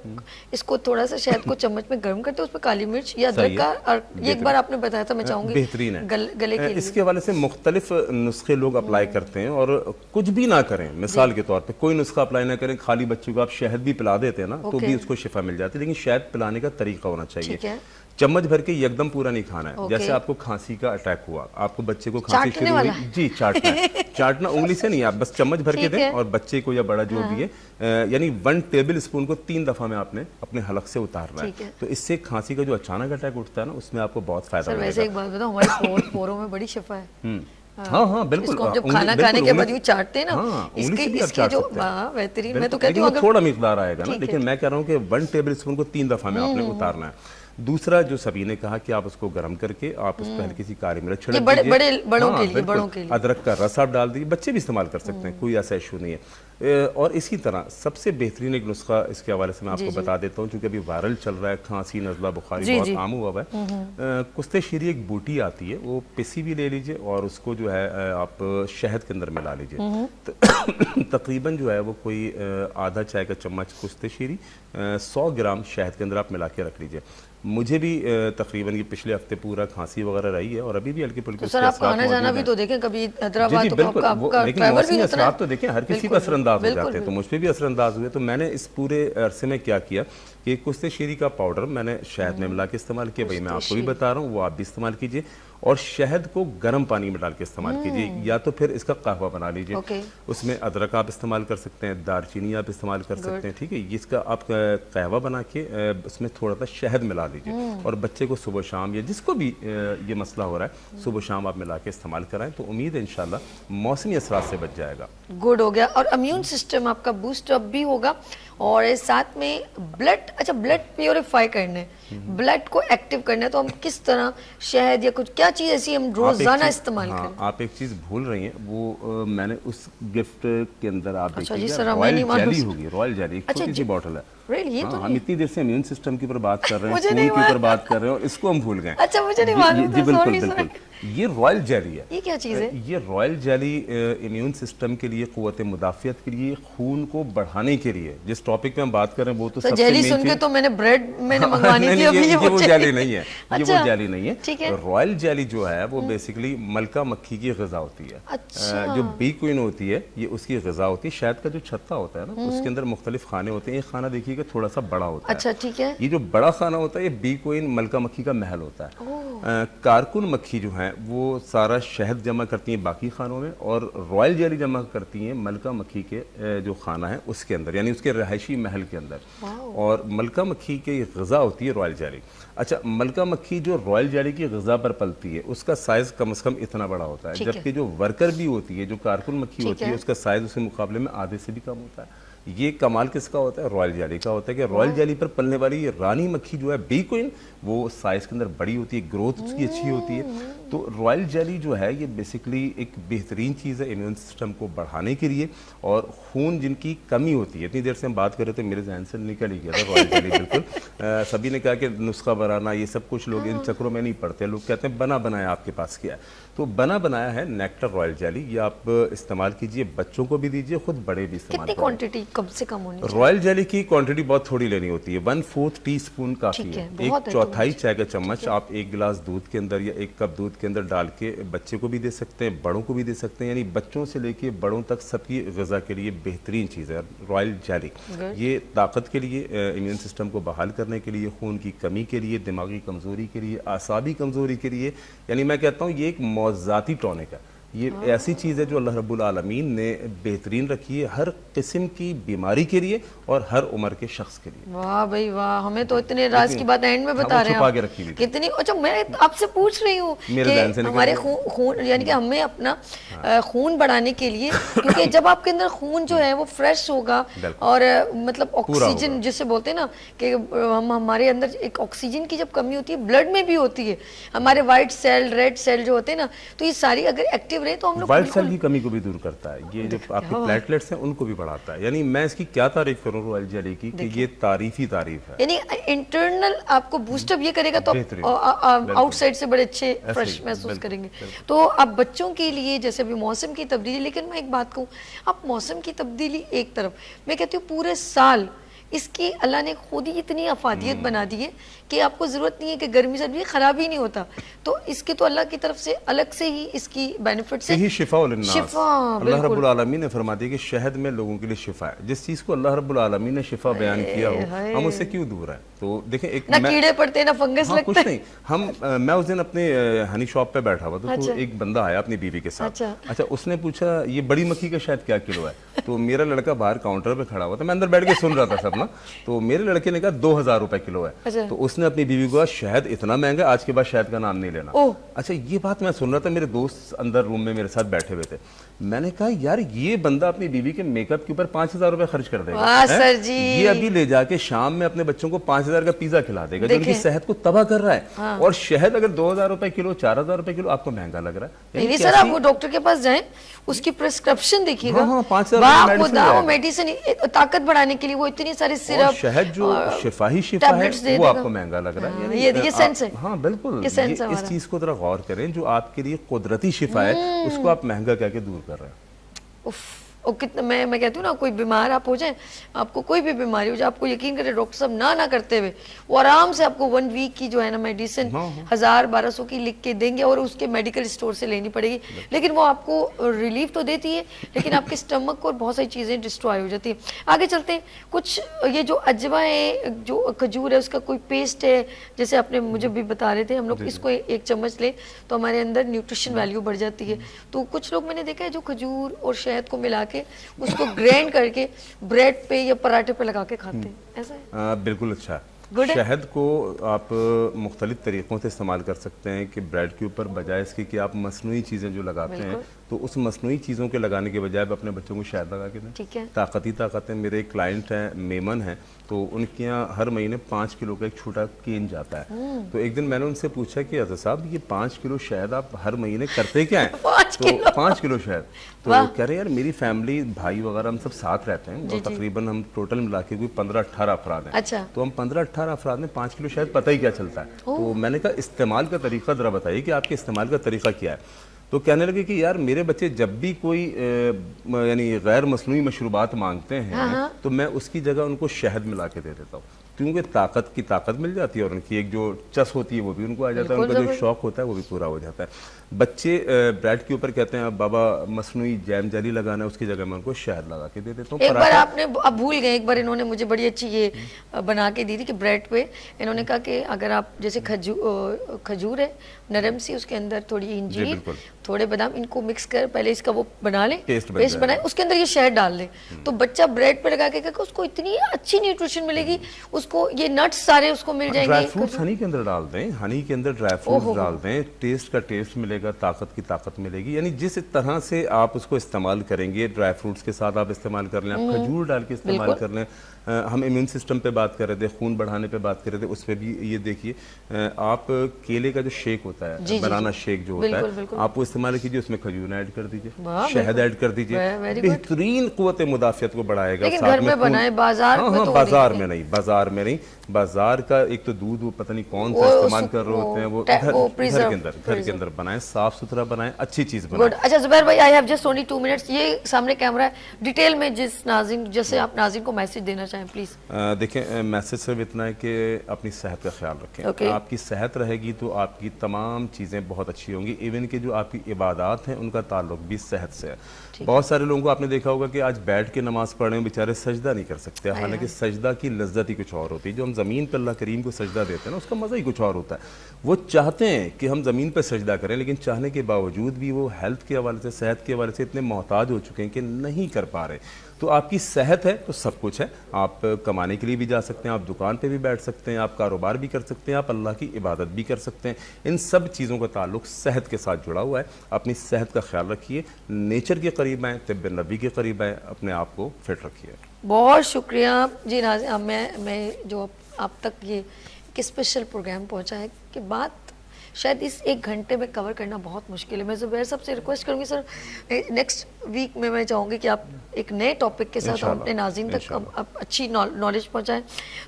Speaker 2: اس کو تھوڑا سا شہد کو چمچ میں گرم کرتے ہیں, اس پہ کالی مرچ یا ادرک کا, اور یہ ایک بار آپ نے بتایا تھا, میں چاہوں گی
Speaker 3: بہترین ہے
Speaker 2: گلے کے لیے.
Speaker 3: اس کے حوالے سے مختلف نسخے لوگ اپلائی کرتے ہیں, اور کچھ بھی نہ کریں, مثال کے طور پہ کوئی نسخہ اپلائی نہ کریں, خالی بچوں کو آپ شہد بھی پلا دیتے ہیں نا, تو بھی اس کو شفا مل جاتی ہے. لیکن شہد پلانے کا طریقہ ہونا چاہیے. چمچ بھر کے یکدم پورا نہیں کھانا ہے. جیسے آپ کو کھانسی کا اٹیک ہوا, آپ کو بچے کو کھانسی شروع ہوئی, جی چاٹنا ہے, چاٹنا انگلی سے نہیں, آپ بس چمچ بھر کے دیں, اور بچے کو یا بڑا جو بھی ہے, یعنی 1 ٹیبل اسپون کو 3 دفعہ میں آپ نے اپنے حلق سے اتارنا ہے. تو اس سے کھانسی کا جو اچانک اٹیک اٹھتا ہے نا, اس میں آپ کو بہت فائدہ ملے گا.
Speaker 2: ویسے ایک بات بتاؤ, ہمارے پوروں میں بڑی شفا ہے.
Speaker 3: ہاں ہاں بالکل,
Speaker 2: جب کھانا کھانے کے بعد یوں چاٹتے ہیں نا, اس کی جو بہترین, میں تو کہتی ہوں
Speaker 3: تھوڑا مقدار آئے گا نا, لیکن میں کہہ رہا ہوں کہ 1 ٹیبل اسپون کو 3 دفعہ میں آپ نے اتارنا ہے. دوسرا جو سبھی نے کہا کہ آپ اس کو گرم کر کے آپ اس پہ ہلکی سی کاری مرچ چھڑک دیجیے,
Speaker 2: بڑوں کے لیے
Speaker 3: ادرک کا رس آپ ڈال دیجیے, بچے بھی استعمال کر سکتے ہیں, کوئی ایسا ایشو نہیں ہے. اور اسی طرح سب سے بہترین ایک نسخہ اس کے حوالے سے میں آپ کو بتا دیتا ہوں, چونکہ ابھی وائرل چل رہا ہے, کھانسی, نزلہ, بخاری بہت عام ہوا ہے. کشتے شیری ایک بوٹی آتی ہے, وہ پسی بھی لے لیجئے, اور اس کو جو ہے آپ شہد کے اندر ملا لیجئے. تقریباً جو ہے وہ کوئی آدھا چائے کا چمچ کشتے شیری 100 گرام شہد کے اندر آپ ملا کے رکھ لیجئے. مجھے بھی تقریباً یہ پچھلے ہفتے پورا کھانسی وغیرہ رہی ہے, اور ابھی بھی ہلکی پھلکی
Speaker 2: سر آپ آنا جانا بھی تو دیکھیں, کبھی حیدرآباد تو آپ کا
Speaker 3: لیکن موسمی اثرات تو دیکھیں ہر کسی پر اثر انداز ہو جاتے ہیں, تو مجھ پہ بھی اثر انداز ہوئے. تو میں نے اس پورے عرصے میں کیا کیا کہ کشتے شیری کا پاؤڈر میں نے شہد میں ملا کے استعمال کیا. بھائی میں آپ کو بھی بتا رہا ہوں, وہ آپ بھی استعمال کیجئے, اور شہد کو گرم پانی میں ڈال کے استعمال کیجئے, یا تو پھر اس کا قہوہ بنا لیجئے. اس میں ادرک آپ استعمال کر سکتے ہیں, دار چینی آپ استعمال کر سکتے ہیں, ٹھیک ہے. اس کا آپ قہوہ بنا کے اس میں تھوڑا سا شہد ملا दीजिए और बच्चे को सुबह शाम या जिसको भी ये मसला हो रहा है सुबह शाम आप मिला के इस्तेमाल कराएं तो उम्मीद है इंशाल्लाह मौसमी असरात से बच जाएगा।
Speaker 2: गुड हो गया। और इम्यून सिस्टम आपका बूस्ट अप भी होगा और साथ में ब्लड, अच्छा ब्लड प्योरीफाई करने, ब्लड को एक्टिव करना है तो हम किस तरह शहद या कुछ क्या चीज़ ऐसी हम रोजाना इस्तेमाल करें?
Speaker 3: आप एक चीज़ भूल रही हैं, वो मैंने उस गिफ्ट के अंदर आप
Speaker 2: अच्छा जी,
Speaker 3: देखिएगा
Speaker 2: सर,
Speaker 3: रॉयल
Speaker 2: नहीं मालूम।
Speaker 3: जेली होगी, रॉयल जेली एक
Speaker 2: अच्छा
Speaker 3: छोटी सी बॉटल है।
Speaker 2: Really? ये तो
Speaker 3: हम इतनी देर से इम्यून सिस्टम के ऊपर बात कर रहे हैं,
Speaker 2: मुझे
Speaker 3: खून
Speaker 2: नहीं
Speaker 3: के ऊपर
Speaker 2: मालूम।
Speaker 3: बात कर रहे हैं और इसको हम भूल गए।
Speaker 2: अच्छा, मुझे नहीं
Speaker 3: जी,
Speaker 2: मालूम
Speaker 3: जी
Speaker 2: था,
Speaker 3: बिल्कुल
Speaker 2: sorry,
Speaker 3: बिल्कुल।
Speaker 2: sorry।
Speaker 3: ये रॉयल जेली है।
Speaker 2: ये क्या चीज़ है?
Speaker 3: ये रॉयल जेली इम्यून सिस्टम के लिए, क़ुव्वत मुदाफ़ियत के लिए, खून को बढ़ाने के लिए, जिस टॉपिक पे हम बात कर रहे हैं वो तो
Speaker 2: तो
Speaker 3: सबसे
Speaker 2: जेली
Speaker 3: main
Speaker 2: सुन के
Speaker 3: चीज़-
Speaker 2: तो मैंने ब्रेड मैंने मंगवानी
Speaker 3: नहीं,
Speaker 2: थी,
Speaker 3: नहीं,
Speaker 2: अभी
Speaker 3: ये वो जेली नहीं है, ये
Speaker 2: अच्छा,
Speaker 3: वो जेली नहीं है।
Speaker 2: ठीक है।
Speaker 3: रॉयल जेली जो है वो बेसिकली मलका मक्खी की ग़िज़ा होती है।
Speaker 2: अच्छा।
Speaker 3: जो बी क्वीन होती है ये उसकी ग़िज़ा होती है। शहद का जो छत्ता होता है ना उसके अंदर मुख्तलिफ खाने होते हैं। एक खाना देखिएगा थोड़ा सा बड़ा होता है।
Speaker 2: अच्छा, ठीक है।
Speaker 3: ये जो बड़ा खाना होता है ये बी क्वीन मलका मक्खी का महल होता है। कारकुन मक्खी जो है वो सारा शहद जमा करती हैं बाकी खानों में और रॉयल जेली जमा करती हैं मलका मक्खी के जो खाना है उसके अंदर, यानी उसके रहायशी महल के अंदर। और मलका मक्खी की ग़िज़ा होती है रॉयल जेली। अच्छा, मलका मक्खी जो रॉयल जेली की ग़िज़ा पर पलती है उसका साइज़ कम से कम इतना बड़ा होता है,
Speaker 2: ठीक है।
Speaker 3: जबकि जो वर्कर भी होती है, जो कारकुन मक्खी
Speaker 2: ठीक
Speaker 3: होती है
Speaker 2: है।
Speaker 3: उसका साइज़ उसके मुकाबले में आधे से भी कम होता है। ये कमाल किसका होता है? रॉयल जेली का होता है कि रॉयल जेली पर पलने वाली ये रानी मक्खी जो है बी क्वीन, वो साइज़ के अंदर बड़ी होती है, ग्रोथ उसकी अच्छी होती है। तो रॉयल जेली जो है ये बेसिकली एक बेहतरीन चीज़ है इम्यून सिस्टम को बढ़ाने के लिए। और खून जिनकी कमी होती है, इतनी देर से हम बात कर रहे थे मेरे जहन से निकल ही गया था रॉयल जेली बिल्कुल। सभी ने कहा कि नुस्खा बनाना ये सब कुछ लोग इन चक्रों में नहीं पड़ते, लोग कहते हैं बना बनाया आपके पास क्या है। तो बना बनाया है नेक्टर रॉयल जेली, ये आप इस्तेमाल कीजिए, बच्चों को भी दीजिए, खुद बड़े भी इस्तेमाल
Speaker 2: कितनी
Speaker 3: करें।
Speaker 2: क्वांटिटी कम से कम होनी चाहिए?
Speaker 3: रॉयल जेली की क्वांटिटी बहुत थोड़ी लेनी होती है, 1/4 टीस्पून काफ़ी
Speaker 2: ठीक
Speaker 3: है।
Speaker 2: है, बहुत
Speaker 3: एक
Speaker 2: है तो
Speaker 3: चौथाई चाय का चम्मच आप एक गिलास दूध के अंदर या एक कप दूध के अंदर डाल के बच्चे को भी दे सकते हैं, बड़ों को भी दे सकते हैं, यानी बच्चों से लेके बड़ों तक सबकी ग़िज़ा के लिए बेहतरीन चीज़ है रॉयल जेली। ये ताकत के लिए, इम्यून सिस्टम को बहाल करने के लिए, खून की कमी के लिए, दिमागी कमज़ोरी के लिए, आसाबी कमज़ोरी के लिए, यानी मैं कहता हूँ ये एक मौज़ाती टॉनिक है। ये ऐसी चीज़ है जो अल्लाह रब्बुल आलमीन ने बेहतरीन रखी है हर किस्म की बीमारी के लिए और हर उम्र के शख्स के लिए।
Speaker 2: वाह भाई वाह, हमें तो इतने राज की बात एंड में बता रहे हैं
Speaker 3: छुपा के
Speaker 2: आप।
Speaker 3: रखी हुई थी।
Speaker 2: कितनी, अच्छा मैं आपसे पूछ रही हूँ
Speaker 3: मेरे ध्यान से
Speaker 2: कि
Speaker 3: निकल
Speaker 2: हमारे
Speaker 3: गया।
Speaker 2: खून यानी कि हमें अपना खून बढ़ाने के लिए, क्योंकि जब आपके अंदर खून जो है वो फ्रेश होगा और मतलब ऑक्सीजन जिसे बोलते हैं ना कि हम हमारे अंदर एक ऑक्सीजन की जब कमी होती है ब्लड में भी होती है, हमारे वाइट सेल रेड सेल जो होते हैं ना, तो ये सारी अगर एक्टिव रहे तो हम लोग
Speaker 3: वाइट सेल की कमी को भी दूर करता है, ये जो आपके प्लेटलेट्स हैं उनको भी बढ़ाता है। यानी मैं इसकी क्या तारीफ करूं रॉयल जेली की कि ये तारीफ ही तारीफ है।
Speaker 2: यानी इंटरनल आपको बूस्टअप ये करेगा तो
Speaker 3: बेहतरीन,
Speaker 2: आउटसाइड से बड़े अच्छे फ्रेश
Speaker 3: ही,
Speaker 2: महसूस
Speaker 3: बिल्कुल,
Speaker 2: करेंगे। तो अब बच्चों के लिए जैसे अभी मौसम की तब्दीली, लेकिन मैं एक बात कहूँ, अब मौसम की तब्दीली एक तरफ, मैं कहती हूँ पूरे साल इसकी अल्लाह ने खुद ही इतनी अफादियत बना दी है कि आपको ज़रूरत नहीं है कि गर्मी सर्दी ख़राब ही नहीं होता, तो इसके तो अल्लाह की तरफ से अलग से ही इसकी बेनिफिट्स है।
Speaker 3: यही शिफा लिन्नास।
Speaker 2: शिफा,
Speaker 3: अल्लाह रब्बुल आलमीन ने फरमा दिया कि शहद में लोगों के लिए शिफा है। जिस चीज़ को अल्लाह रब्बुल आलमीन ने शिफा बयान किया हो हम उससे क्यों दूर हैं? तो देखें एक
Speaker 2: ना कीड़े पड़ते हैं ना फंगस
Speaker 3: हाँ,
Speaker 2: लगता
Speaker 3: कुछ
Speaker 2: है।
Speaker 3: नहीं, हम मैं उस दिन अपने हनी शॉप पे बैठा हुआ था, तो एक बंदा आया अपनी बीवी के साथ। अच्छा, उसने पूछा ये बड़ी मक्खी का शहद क्या किलो है? तो मेरा लड़का बाहर काउंटर पे खड़ा हुआ था, मैं अंदर बैठ के सुन रहा था सब ना, तो मेरे लड़के ने कहा 2000 रुपए किलो है। तो उसने अपनी बीवी को कहा शहद इतना महंगा, आज के बाद शहद का नाम नहीं लेना। अच्छा, ये बात मैं सुन रहा था, मेरे दोस्त अंदर रूम में मेरे साथ बैठे हुए थे। मैंने कहा यार ये बंदा अपनी बीवी के मेकअप के ऊपर 5000 रुपए खर्च कर देगा।
Speaker 2: वाह सर जी,
Speaker 3: ये अभी ले जाके शाम में अपने बच्चों को 5000 का पिज्जा खिला देगा जो उनकी सेहत को तबाह कर रहा है। हाँ। और शहद अगर 2000 रुपए किलो 4000 रुपए किलो आपको महंगा लग रहा है।
Speaker 2: नहीं सर, आप वो डॉक्टर के पास जाएं, उसकी प्रिस्क्रिप्शन देखिएगा।
Speaker 3: हाँ, 5000
Speaker 2: मेडिसिन ताकत बढ़ाने के लिए वो इतनी सारी सिरप,
Speaker 3: शहद जो शिफा है वो आपको महंगा लग रहा है।
Speaker 2: ये सेंस है।
Speaker 3: हाँ बिल्कुल, इस चीज को जरा गौर करें, जो आपके लिए कुदरती शिफा है उसको आप महंगा कह के दूर कर रहे हैं।
Speaker 2: उफ, और कितना मैं कहती हूँ ना, कोई बीमार आप हो जाए, आपको कोई भी बीमारी हो जाए, आपको यकीन करें डॉक्टर साहब ना करते हुए वो आराम से आपको 1 वीक की जो है ना मेडिसिन 1000-1200 की लिख के देंगे और उसके मेडिकल स्टोर से लेनी पड़ेगी, लेकिन वो आपको रिलीफ तो देती है लेकिन आपके स्टमक को और बहुत सारी चीज़ें डिस्ट्रॉय हो जाती है। आगे चलते हैं, कुछ ये जो अजवा है, जो खजूर है, उसका कोई पेस्ट है, जैसे आपने मुझे भी बता रहे थे, हम लोग इसको 1 चम्मच लें तो हमारे अंदर न्यूट्रिशन वैल्यू बढ़ जाती है। तो कुछ लोग मैंने देखा है जो खजूर और शहद को मिला उसको ग्राइंड करके ब्रेड पे या पराठे पे लगा के खाते हैं, ऐसा है?
Speaker 3: बिल्कुल अच्छा।
Speaker 2: गुड है।
Speaker 3: शहद को आप मुख्तलिफ तरीक़ों से इस्तेमाल कर सकते हैं कि ब्रेड के ऊपर बजाय इसके कि आप मसनूई चीज़ें जो लगाते हैं, तो उस मसनूई चीज़ों के लगाने के बजाय आप अपने बच्चों को शहद लगा के दें।
Speaker 2: ठीक है।
Speaker 3: ताकत ही ताकत है। मेरे एक क्लाइंट हैं मेमन हैं, तो उनके यहाँ हर महीने 5 किलो का एक छोटा केन जाता है। तो एक दिन मैंने उनसे पूछा कि अज़र साहब ये 5 किलो शहद आप हर महीने करते क्या हैं? 5 किलो शहद। तो कह रहे यार मेरी फैमिली भाई वगैरह हम सब साथ रहते हैं और तकरीबन हम टोटल मिला के कोई 15-18 अफराद हैं।
Speaker 2: अच्छा।
Speaker 3: तो हम 15-18 अफराद में 5 किलो शहद पता ही क्या चलता है। तो मैंने कहा इस्तेमाल का तरीका ज़रा बताइए कि आपके इस्तेमाल का तरीका क्या है। तो कहने लगे कि यार मेरे बच्चे जब भी कोई यानी गैर मसनूई मशरूबात मांगते हैं तो मैं उसकी जगह उनको शहद मिला के दे देता हूँ, क्योंकि ताकत की ताकत मिल जाती है और उनकी एक जो चस होती है वो भी उनको आ जाता है, उनका जो शौक होता है वो भी पूरा हो जाता है। बच्चे ब्रेड के ऊपर कहते हैं बाबा मसनूई जैम जेली लगाना है, उसकी जगह मैं उनको शहद लगा के दे देता हूँ।
Speaker 2: एक बार आपने अब भूल गए, एक बार इन्होंने मुझे बड़ी अच्छी ये बना के दी थी कि ब्रेड पे इन्होंने कहा कि अगर आप जैसे खजूर है नरम सी, उसके अंदर थोड़ी इंजीर थोड़े बादाम, इनको मिक्स कर पहले इसका वो बना ले पेस्ट बनाए, उसके अंदर ये शहद डाल ले, तो बच्चा ब्रेड पे लगा के उसको इतनी अच्छी न्यूट्रिशन मिलेगी, उसको ये नट्स सारे उसको मिल जाएंगे।
Speaker 3: ड्राई फ्रूट्स हनी के अंदर डाल दें, हनी के अंदर ड्राई फ्रूट्स डाल दें, टेस्ट का टेस्ट मिलेगा, ताकत की ताकत मिलेगी। यानी जिस तरह से आप उसको इस्तेमाल करेंगे, ड्राई फ्रूट्स के साथ आप इस्तेमाल कर लें, आप खजूर डाल के इस्तेमाल कर लें। हम इम्यून सिस्टम पे बात कर रहे थे, खून बढ़ाने पे बात कर रहे थे, उस पर भी ये देखिए आप केले का जो शेक होता है, बनाना शेक जो होता है, आप वो इस्तेमाल कीजिए, उसमें खजूर ऐड कर दीजिए, शहद ऐड कर दीजिए, बेहतरीन कुव्वत मुदाफ़ियत को बढ़ाएगा।
Speaker 2: घर में बनाए, बाजार में
Speaker 3: बाजार में नहीं, बाजार में नहीं, बाजार का एक तो दूध वो पता नहीं कौन सा इस्तेमाल कर रहे होते हैं, वो घर के अंदर बनाए, साफ सुथरा बनाए, अच्छी चीज बनाए।
Speaker 2: अच्छा जुबैर भाई, I have just only 2 minutes, ये सामने कैमरा है, डिटेल में जिस नाज़रीन जैसे आप नाज़रीन को मैसेज देना चाहें प्लीज।
Speaker 3: देखें मैसेज सिर्फ इतना है कि अपनी सेहत का ख्याल रखें। आपकी सेहत रहेगी तो आपकी तमाम चीज़ें बहुत अच्छी होंगी, इवन कि जो आपकी इबादत हैं उनका ताल्लुक भी सेहत से है। बहुत सारे लोगों को आपने देखा होगा कि आज बैठ के नमाज पढ़ने में बेचारे सजदा नहीं कर सकते, हालांकि सजदा की लज्जत ही कुछ और होती है। जो हम ज़मीन पर अल्लाह करीम को सजदा देते हैं ना, उसका मज़ा ही कुछ और होता है। वो चाहते हैं कि हम ज़मीन पर सजदा करें, लेकिन चाहने के बावजूद भी वो हेल्थ के हवाले से, सेहत के हवाले से इतने मोहताज हो चुके हैं कि नहीं कर पा रहे। तो आपकी सेहत है तो सब कुछ है। आप कमाने के लिए भी जा सकते हैं, आप दुकान पे भी बैठ सकते हैं, आप कारोबार भी कर सकते हैं, आप अल्लाह की इबादत भी कर सकते हैं। इन सब चीज़ों का ताल्लुक सेहत के साथ जुड़ा हुआ है। अपनी सेहत का ख्याल रखिए, नेचर के करीब आएँ, तिब्ब नबी के करीब आएँ, अपने आप को फिट रखिए।
Speaker 2: बहुत शुक्रिया जी नाज़रीन, मैं जो आप तक ये एक स्पेशल प्रोग्राम पहुँचा है कि बात शायद इस 1 घंटे में कवर करना बहुत मुश्किल है। मैं ज़ुबैर साहब से रिक्वेस्ट करूँगी सर, नेक्स्ट वीक में मैं चाहूँगी कि आप एक नए टॉपिक के साथ अपने नाज़रीन तक आप अच्छी नॉलेज पहुँचाएं।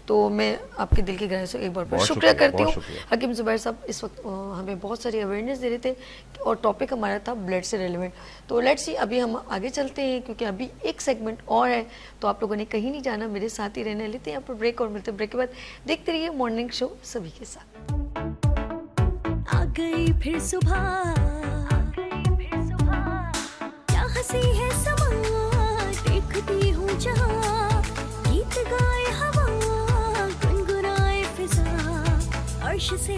Speaker 2: तो मैं आपके दिल की गहराई से एक बार फिर शुक्रिया करती हूँ। हकीम ज़ुबैर साहब इस वक्त हमें बहुत सारी अवेयरनेस दे रहे थे और टॉपिक हमारा था ब्लड से रिलेवेंट। तो लेट्स सी, अभी हम आगे चलते हैं क्योंकि अभी एक सेगमेंट और है, तो आप लोगों ने कहीं नहीं जाना, मेरे साथ ही रहने। लेते हैं यहाँ पर ब्रेक और मिलते हैं ब्रेक के बाद। देखते रहिए मॉर्निंग शो सभी के साथ।
Speaker 1: आ गई फिर सुबह, क्या हंसी है समा, देखती हूँ जहाँ, गीत गाए हवा, गुनगुनाए फिजा, अर्श से